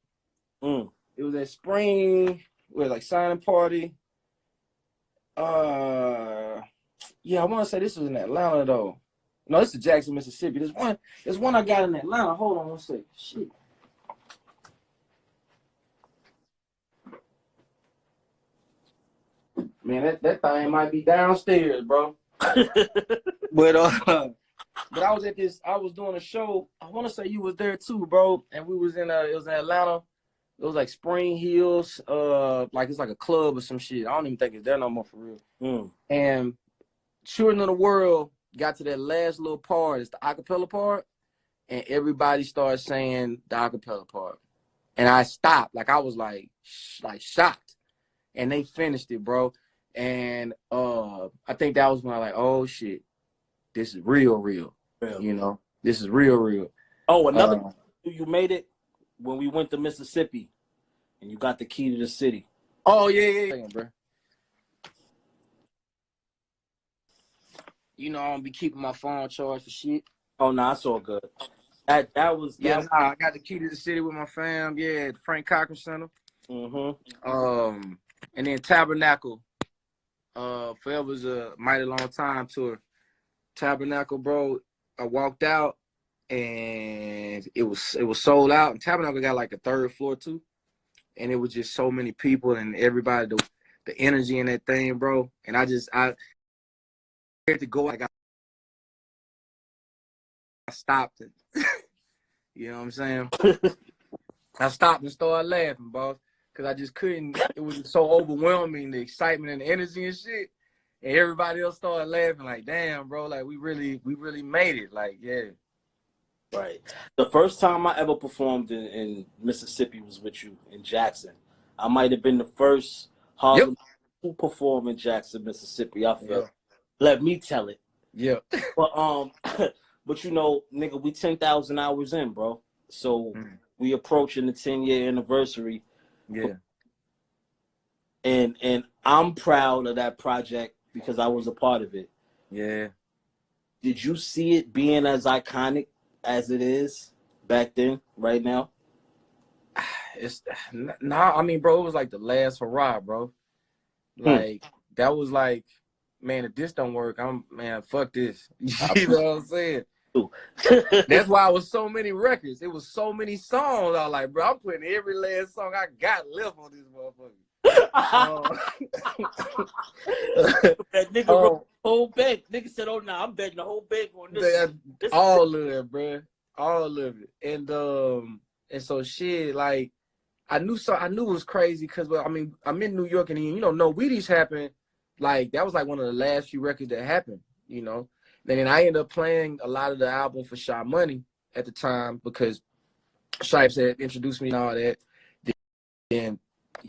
It was at spring with like signing party. Yeah, I want to say this was in Atlanta though. No, this is Jackson, Mississippi. There's one I got in Atlanta. Hold on one second. Shit. Man, that thing might be downstairs, bro. But I was doing a show. I want to say you was there too, bro. And we was it was in Atlanta. It was like Spring Hills, like it's like a club or some shit. I don't even think it's there no more for real. And Children of the World got to that last little part. It's the acapella part, and everybody started saying the acapella part, and I stopped. Like I was like shocked, and they finished it, bro. And I think that was when I like, oh shit, this is real. This is real. Oh, another you made it when we went to Mississippi, and you got the key to the city. Oh yeah, bro. I don't be keeping my phone charged for shit. Oh no, it's all good. That was Yeah, nah, I got the key to the city with my fam. Yeah, at the Frank Cochran Center. And then Tabernacle. Forever's a mighty long time tour. Tabernacle, bro. I walked out and it was sold out. And Tabernacle got like a third floor too, and it was just so many people and everybody, the energy in that thing, bro. And I had to go. I stopped it. You know what I'm saying? I stopped and started laughing, boss, because I just couldn't. It was so overwhelming, the excitement and the energy and shit. And everybody else started laughing, like, damn, bro, like we really made it. Like, yeah. Right. The first time I ever performed in Mississippi was with you in Jackson. I might have been the first Harlem to perform in Jackson, Mississippi. I felt. Let me tell it. Yeah. But but you know, nigga, we 10,000 hours in, bro. So we approaching the 10-year anniversary. Yeah. And I'm proud of that project because I was a part of it. Yeah. Did you see it being as iconic as it is back then, right now? It's nah, I mean, bro, it was like the last hurrah, bro. Like that was like, man, if this don't work, fuck this. You know what I'm saying? That's why it was so many records. It was so many songs. I was like, bro, I'm putting every last song I got left on this motherfucker. That nigga wrote the whole bank. Nigga said, "Oh no, I'm betting the whole bank on this." All of it, bro. All of it. And so shit, like I knew it was crazy because, well, I mean, I'm in New York and you know, No Wheaties happened. Like that was like one of the last few records that happened, you know. Then I ended up playing a lot of the album for Shy Money at the time because Shipes had introduced me and all that. Then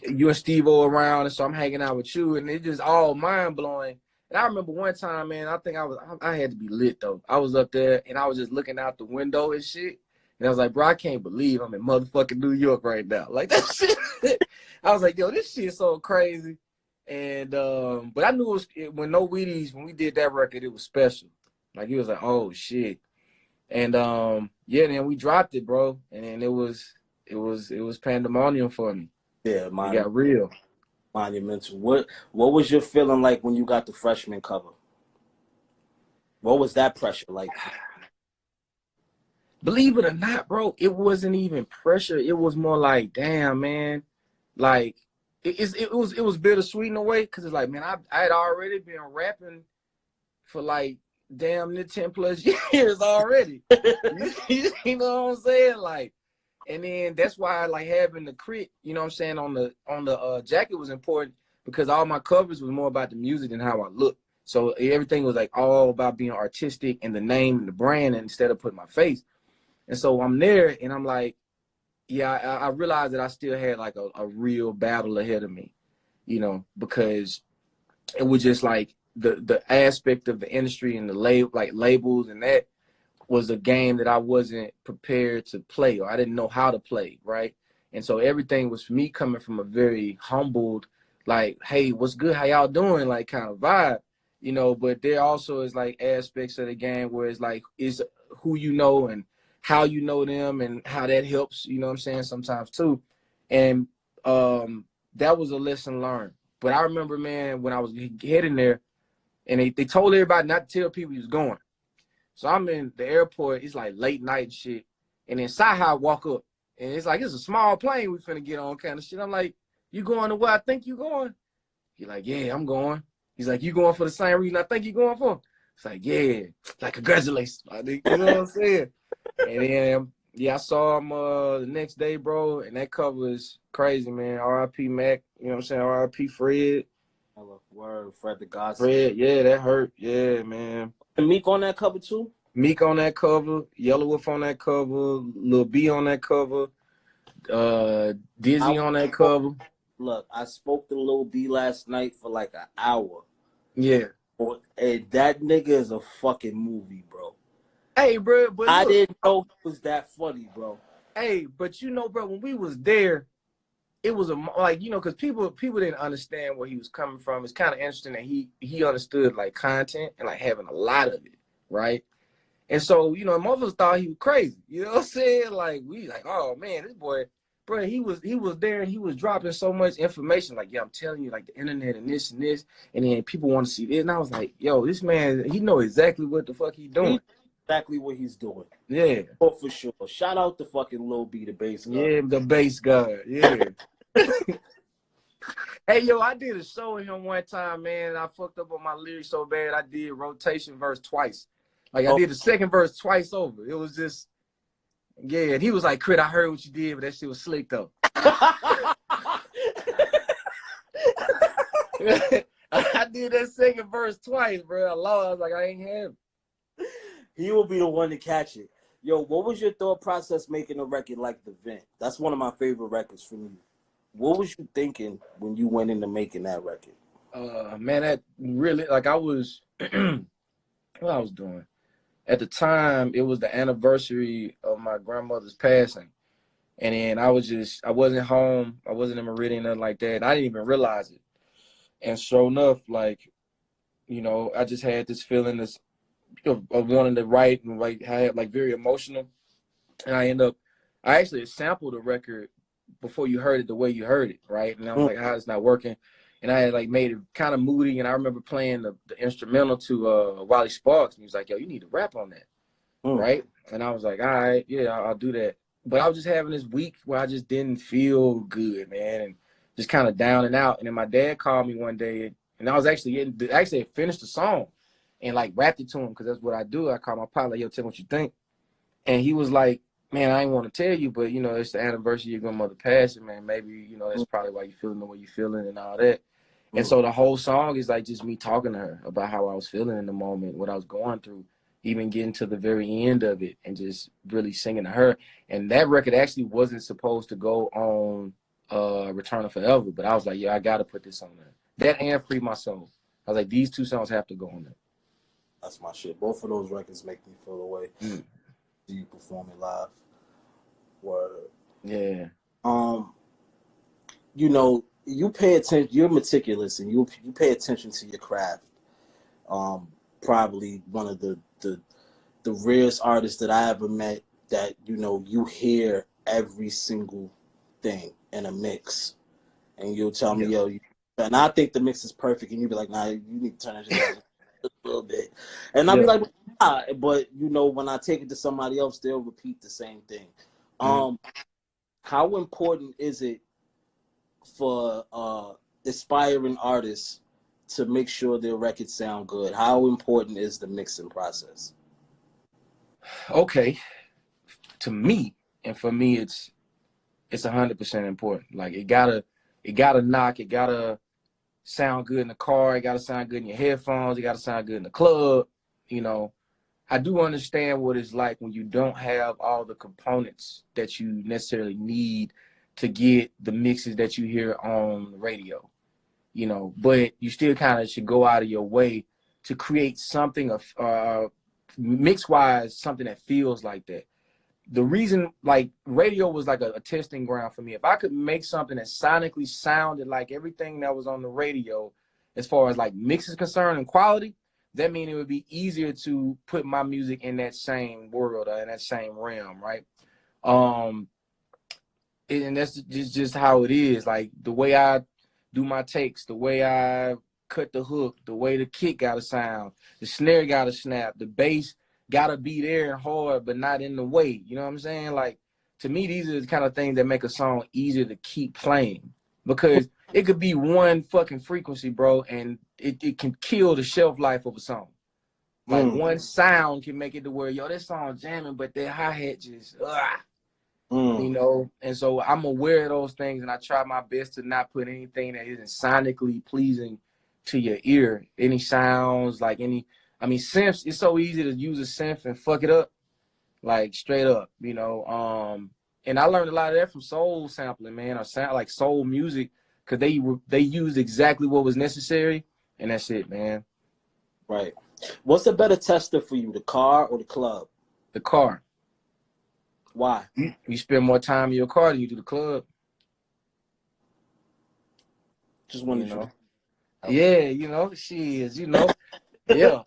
you and Steve-O around, and so I'm hanging out with you, and it's just all mind blowing. And I remember one time, man, I had to be lit though. I was up there and I was just looking out the window and shit. And I was like, bro, I can't believe I'm in motherfucking New York right now. Like that shit. I was like, yo, this shit is so crazy. And but I knew when No Wheaties, when we did that record, it was special. Like he was like, oh shit. And yeah, then we dropped it, bro. And then it was pandemonium for me. Yeah, it got real. Monumental. What was your feeling like when you got the freshman cover? What was that pressure like? Believe it or not, bro, it wasn't even pressure. It was more like, damn, man. Like it was bittersweet in a way because it's like, man, I had already been rapping for like damn near 10 plus years already. You know what I'm saying? Like, and then that's why like having the K.R.I.T, you know what I'm saying, on the jacket was important because all my covers was more about the music than how I look. So everything was like all about being artistic and the name and the brand instead of putting my face. And so I'm there and I'm like, yeah, I realized that I still had like a real battle ahead of me, you know, because it was just like the aspect of the industry and the labels and that was a game that I wasn't prepared to play, or I didn't know how to play, right? And so everything was for me coming from a very humbled, like, hey, what's good? How y'all doing? Like kind of vibe, you know, but there also is like aspects of the game where it's like, is who you know and how you know them and how that helps, you know what I'm saying, sometimes too. And that was a lesson learned. But I remember, man, when I was heading there and they told everybody not to tell people he was going. So I'm in the airport, it's like late night and shit. And then Sci-Hi walk up and it's like, it's a small plane we finna get on kind of shit. I'm like, you going to where I think you going? He's like, yeah, I'm going. He's like, you going for the same reason I think you going for? It's like, yeah, like congratulations. You know what I'm saying? And then, yeah, I saw him the next day, bro, and that cover is crazy, man. R.I.P. Mac, you know what I'm saying? R.I.P. Fred. Word, Fred the God. Fred, yeah, that hurt. Yeah, man. And Meek on that cover too? Meek on that cover, Yellow Wolf on that cover, Lil B on that cover, Dizzy on that cover. Look, I spoke to Lil B last night for like an hour. Yeah. And that nigga is a fucking movie, bro. Hey, bro, but I didn't know it was that funny, bro. Hey, but you know, bro, when we was there, it was like, you know, because people didn't understand where he was coming from. It's kind of interesting that he understood like content and like having a lot of it, right? And so, you know, motherfuckers thought he was crazy. You know what I'm saying? Like, we like, oh man, this boy, bro, he was there and he was dropping so much information. Like, yeah, I'm telling you, like the internet and this and this, and then people want to see this. And I was like, yo, this man, he know exactly what the fuck he doing. Exactly what he's doing. Yeah. Oh, for sure. Shout out to fucking Lil B, the bass guy. Yeah, the bass guy. Yeah. Hey, yo, I did a show with him one time, man. I fucked up on my lyrics so bad. I did rotation verse twice. Like, I did the second verse twice over. It was just, yeah. And he was like, K.R.I.T, I heard what you did, but that shit was slick, though. I did that second verse twice, bro. I was like, I ain't have it. He will be the one to catch it. Yo, what was your thought process making a record like The Vent? That's one of my favorite records from you. What was you thinking when you went into making that record? Man, that really, like, I was, what I was doing. At the time, it was the anniversary of my grandmother's passing. And then I wasn't home. I wasn't in Meridian, nothing like that. And I didn't even realize it. And sure enough, like, you know, I just had this feeling of wanting to write and like had like very emotional. And I actually sampled the record before you heard it the way you heard it, right? And I was like, how it's not working. And I had like made it kind of moody. And I remember playing the instrumental to Wally Sparks. And he was like, yo, you need to rap on that, right? And I was like, all right, yeah, I'll do that. But I was just having this week where I just didn't feel good, man, and just kind of down and out. And then my dad called me one day, and I was actually finished the song and like rapped it to him because that's what I do. I called my partner, like, yo, tell me what you think. And he was like, man, I ain't want to tell you, but, you know, it's the anniversary of your grandmother passing, man. Maybe, you know, that's probably why you feeling the way you feeling and all that. And so the whole song is like just me talking to her about how I was feeling in the moment, what I was going through, even getting to the very end of it and just really singing to her. And that record actually wasn't supposed to go on Return of Forever, but I was like, yeah, I got to put this on there. That and Free My Soul. I was like, these two songs have to go on there. That's my shit. Both of those records make me feel the way. Do you perform it live? Word. Yeah. You know, you pay attention. You're meticulous, and you pay attention to your craft. Probably one of the rarest artists that I ever met that, you know, you hear every single thing in a mix, and you'll tell me, yo, and I think the mix is perfect, and you'll be like, nah, you need to turn it down a little bit, and I'll be like, nah, but you know, when I take it to somebody else, they'll repeat the same thing. How important is it for aspiring artists to make sure their records sound good? How important is the mixing process? Okay, to me, and for me, it's 100% important. Like it gotta knock, it gotta sound good in the car, it gotta sound good in your headphones, it gotta sound good in the club. You know, I do understand what it's like when you don't have all the components that you necessarily need to get the mixes that you hear on the radio. You know, but you still kind of should go out of your way to create something of mix-wise, something that feels like that. The reason, like, radio was like a testing ground for me. If I could make something that sonically sounded like everything that was on the radio, as far as like mix is concerned and quality, that means it would be easier to put my music in that same world or in that same realm, right? And that's just how it is. Like the way I do my takes, the way I cut the hook, the way the kick gotta sound, the snare gotta snap, the bass gotta be there and hard, but not in the way. You know what I'm saying? Like, to me, these are the kind of things that make a song easier to keep playing, because it could be one fucking frequency, bro, and it can kill the shelf life of a song. Like one sound can make it to where, yo, this song jamming, but that hi-hat just, you know? And so I'm aware of those things, and I try my best to not put anything that isn't sonically pleasing to your ear. Any sounds, like synths, it's so easy to use a synth and fuck it up, like straight up, you know? And I learned a lot of that from soul sampling, man, or sound like soul music, because they used exactly what was necessary, and that's it, man. Right. What's a better tester for you, the car or the club? The car. Why? You spend more time in your car than you do the club. Just wanted you know. Yeah, you know, she is, you know. Yeah.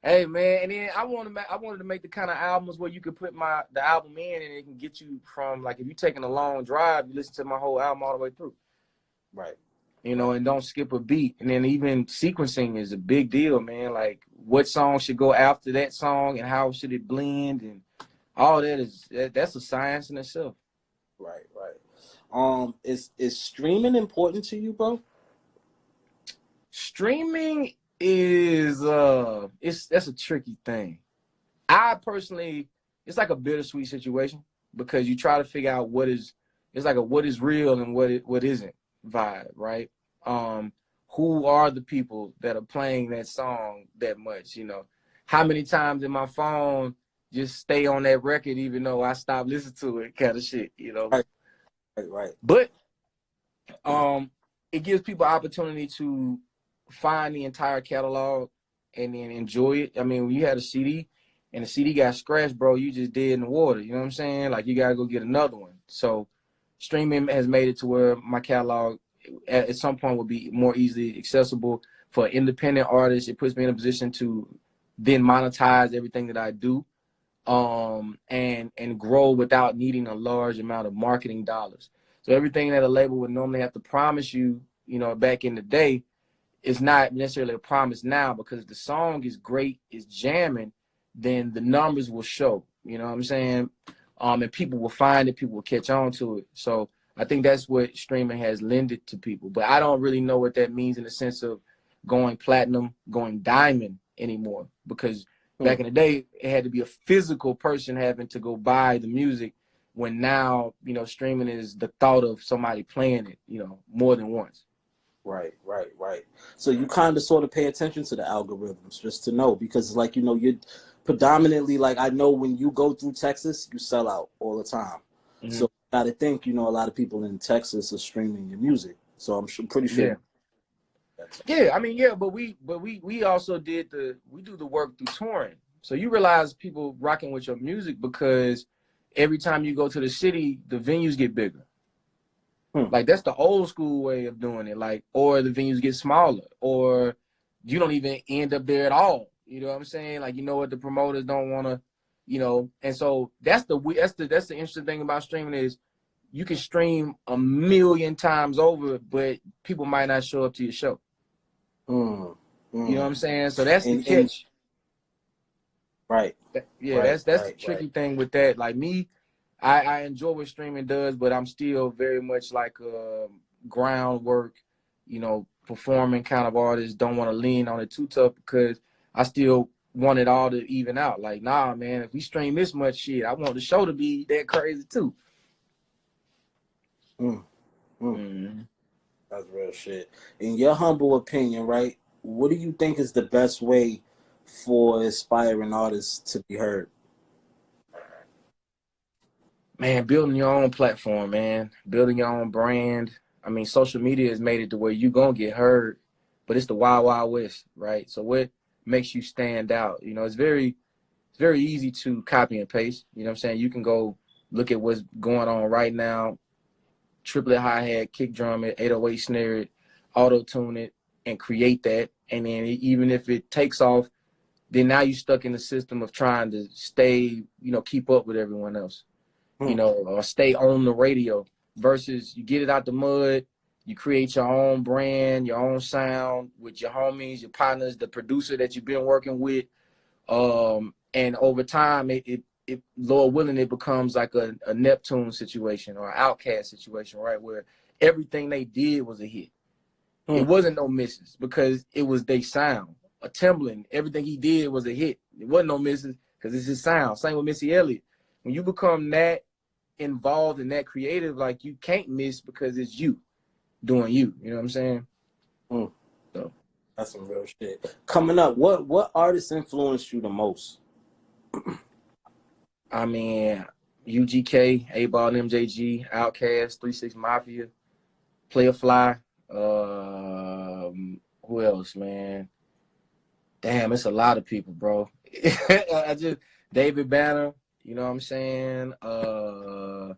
Hey man, and then I wanted to make the kind of albums where you could put the album in and it can get you from, like, if you're taking a long drive, you listen to my whole album all the way through. Right. You know, and don't skip a beat. And then even sequencing is a big deal, man. Like, what song should go after that song and how should it blend, and all that's a science in itself. Right, is streaming important to you, bro? Streaming is that's a tricky thing. I personally, it's like a bittersweet situation because you try to figure out it's like a what is real and what isn't vibe, right? Who are the people that are playing that song that much? You know, how many times did my phone just stay on that record even though I stopped listening to it, kind of shit, you know? Right. But it gives people opportunity to find the entire catalog and then enjoy it. I mean, when you had a CD and the CD got scratched, bro, you just dead in the water. You know what I'm saying? Like, you gotta go get another one. So streaming has made it to where my catalog at some point will be more easily accessible for independent artists. It puts me in a position to then monetize everything that I do, and grow without needing a large amount of marketing dollars. So everything that a label would normally have to promise you, you know, back in the day, is not necessarily a promise now, because the song is great, is jamming, then the numbers will show. You know what I'm saying? And people will find it, people will catch on to it. So I think that's what streaming has lended to people. But I don't really know what that means in the sense of going platinum, going diamond anymore, because back in the day, it had to be a physical person having to go buy the music, when now, you know, streaming is the thought of somebody playing it, you know, more than once. Right. So you kind of sort of pay attention to the algorithms just to know, because, like, you know, you're predominantly, like, I know when you go through Texas, you sell out all the time. Mm-hmm. So I got to think, you know, a lot of people in Texas are streaming your music. So I'm pretty sure. Yeah. Yeah, I mean, yeah, but we also we do the work through touring. So you realize people rocking with your music because every time you go to the city, the venues get bigger. Like, that's the old school way of doing it. Like, or the venues get smaller, or you don't even end up there at all. You know what I'm saying? Like, you know what, the promoters don't want to, you know. And so that's the interesting thing about streaming is you can stream 1,000,000 times over, but people might not show up to your show. You know what I'm saying? So that's the catch. Right. That's the tricky thing with that. Like me, I enjoy what streaming does, but I'm still very much like a groundwork, you know, performing kind of artist. Don't want to lean on it too tough because I still want it all to even out. Like, nah, man, if we stream this much shit, I want the show to be that crazy too. That's real shit. In your humble opinion, right, what do you think is the best way for aspiring artists to be heard? Man, building your own platform, man. Building your own brand. I mean, social media has made it to where you're going to get heard, but it's the wild, wild west, right? So what makes you stand out? You know, it's very easy to copy and paste. You know what I'm saying? You can go look at what's going on right now, triplet hi-hat, kick drum it, 808 snare it, auto-tune it, and create that. And then even if it takes off, then now you're stuck in the system of trying to stay, you know, keep up with everyone else, you know, or stay on the radio, versus you get it out the mud, you create your own brand, your own sound with your homies, your partners, the producer that you've been working with. And over time, it Lord willing, it becomes like a Neptune situation or an Outcast situation, right? Where everything they did was a hit. It wasn't no misses because it was their sound. A Timbaland, everything he did was a hit. It wasn't no misses because it's his sound. Same with Missy Elliott. When you become that involved and that creative, like, you can't miss because it's you doing you. You know what I'm saying? So that's some real shit. Coming up, what artists influenced you the most? I mean, UGK, A-Ball, MJG, Outkast, 3 6 Mafia, Player Fly. Who else, man? Damn, it's a lot of people, bro. David Banner, you know what I'm saying? Bobby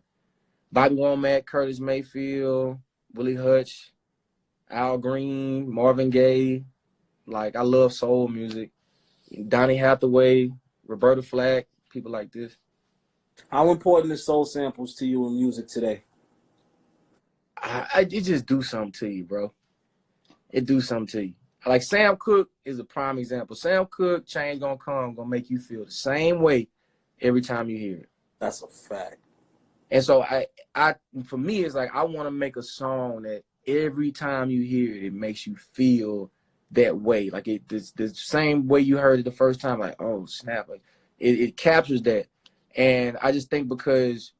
Womack, Curtis Mayfield, Willie Hutch, Al Green, Marvin Gaye. Like, I love soul music. Donny Hathaway, Roberta Flack, people like this. How important is soul samples to you in music today? It just do something to you, bro. It do something to you. Like Sam Cooke is a prime example. Sam Cooke, Change Gonna Come, gonna make you feel the same way every time you hear it. That's a fact. And so for me, it's like I want to make a song that every time you hear it, it makes you feel that way. Like the same way you heard it the first time, like, oh snap. Like it captures that. And I just think because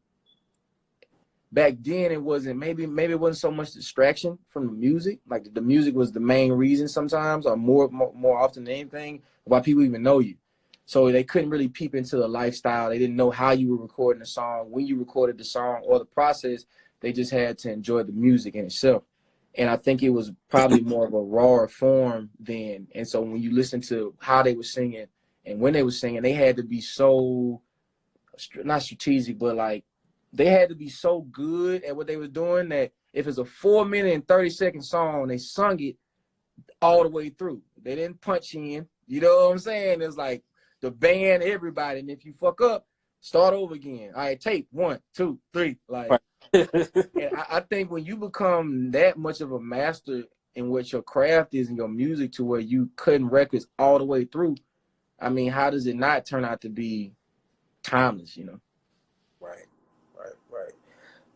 back then it wasn't maybe it wasn't so much distraction from the music. Like the music was the main reason sometimes, or more often than anything, why people even know you. So they couldn't really peep into the lifestyle. They didn't know how you were recording the song, when you recorded the song, or the process. They just had to enjoy the music in itself. And I think it was probably more of a rawer form then. And so when you listen to how they were singing and when they were singing, they had to be so, not strategic, but like they had to be so good at what they were doing that if it's a 4 minute and 30-second song, they sung it all the way through. They didn't punch in. You know what I'm saying? It's like the band, everybody. And if you fuck up, start over again. All right, tape 1, 2, 3. Like, and I think when you become that much of a master in what your craft is and your music to where you cutting records all the way through, I mean, how does it not turn out to be timeless, you know? Right.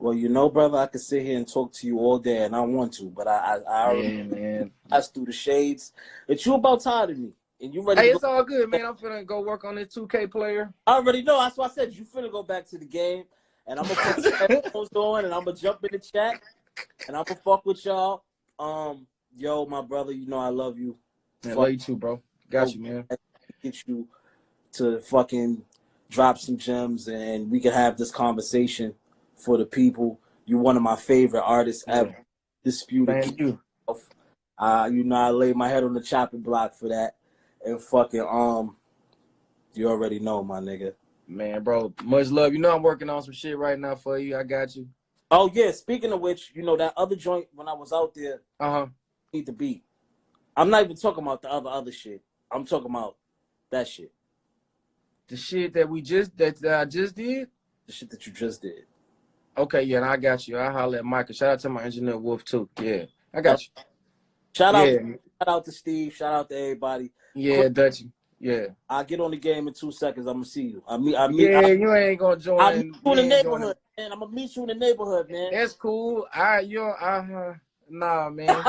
Well, you know, brother, I could sit here and talk to you all day, and I want to, but I already man. passed through the shades. That you about tired of me, and you ready? Hey, it's all good, man. I'm finna go work on this 2K player. I already know. That's why I said you finna go back to the game, and I'm gonna put some headphones on, and I'm gonna jump in the chat, and I'm gonna fuck with y'all. Yo, my brother, you know I love you. I love you too, bro. Got you, man. Get you to fucking drop some gems, and we can have this conversation for the people. You're one of my favorite artists ever. Disputed. Thank you. You know, I lay my head on the chopping block for that. And fucking, you already know, my nigga. Man, bro, much love. You know I'm working on some shit right now for you. I got you. Oh, yeah. Speaking of which, you know, that other joint when I was out there, need the beat. I'm not even talking about the other shit. I'm talking about that shit. The shit that I just did? The shit that you just did. Okay, yeah, and I got you. I'll holler at Michael. Shout out to my engineer, Wolf, too. Yeah, I got you. Shout out to Steve. Shout out to everybody. Yeah, Dutchy. Yeah. I'll get on the game in 2 seconds. I'm going to see you. You ain't going to join. I'll meet you in the neighborhood, man. I'm going to meet you in the neighborhood, man. That's cool. Nah, man.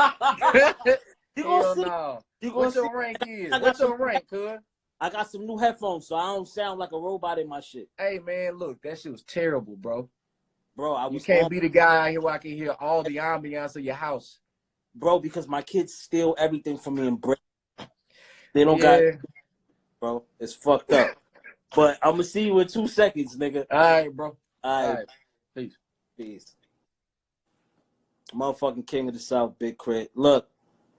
You gonna see? No. What your rank is? What's your rank, cuz? I got some new headphones, so I don't sound like a robot in my shit. Hey, man, look, that shit was terrible, bro. Bro, you can't be the guy out here where I can hear all the ambiance of your house. Bro, because my kids steal everything from me and break. They don't got it, bro. It's fucked up. But I'm going to see you in 2 seconds, nigga. All right, bro. All right. Peace. Motherfucking King of the South, Big K.R.I.T. Look,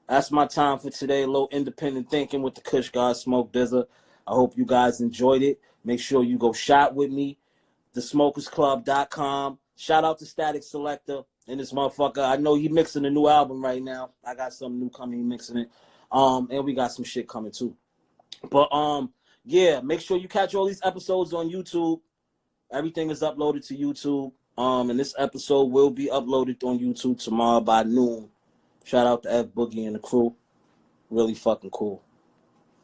that's my time for today. A little independent thinking with the Kush God, Smoke DZA. I hope you guys enjoyed it. Make sure you go shop with me. thesmokersclub.com. Shout out to Static Selector and this motherfucker. I know he mixing a new album right now. I got something new coming, he mixing it. And we got some shit coming too. But yeah, make sure you catch all these episodes on YouTube. Everything is uploaded to YouTube. And this episode will be uploaded on YouTube tomorrow by noon. Shout out to F Boogie and the crew. Really fucking cool.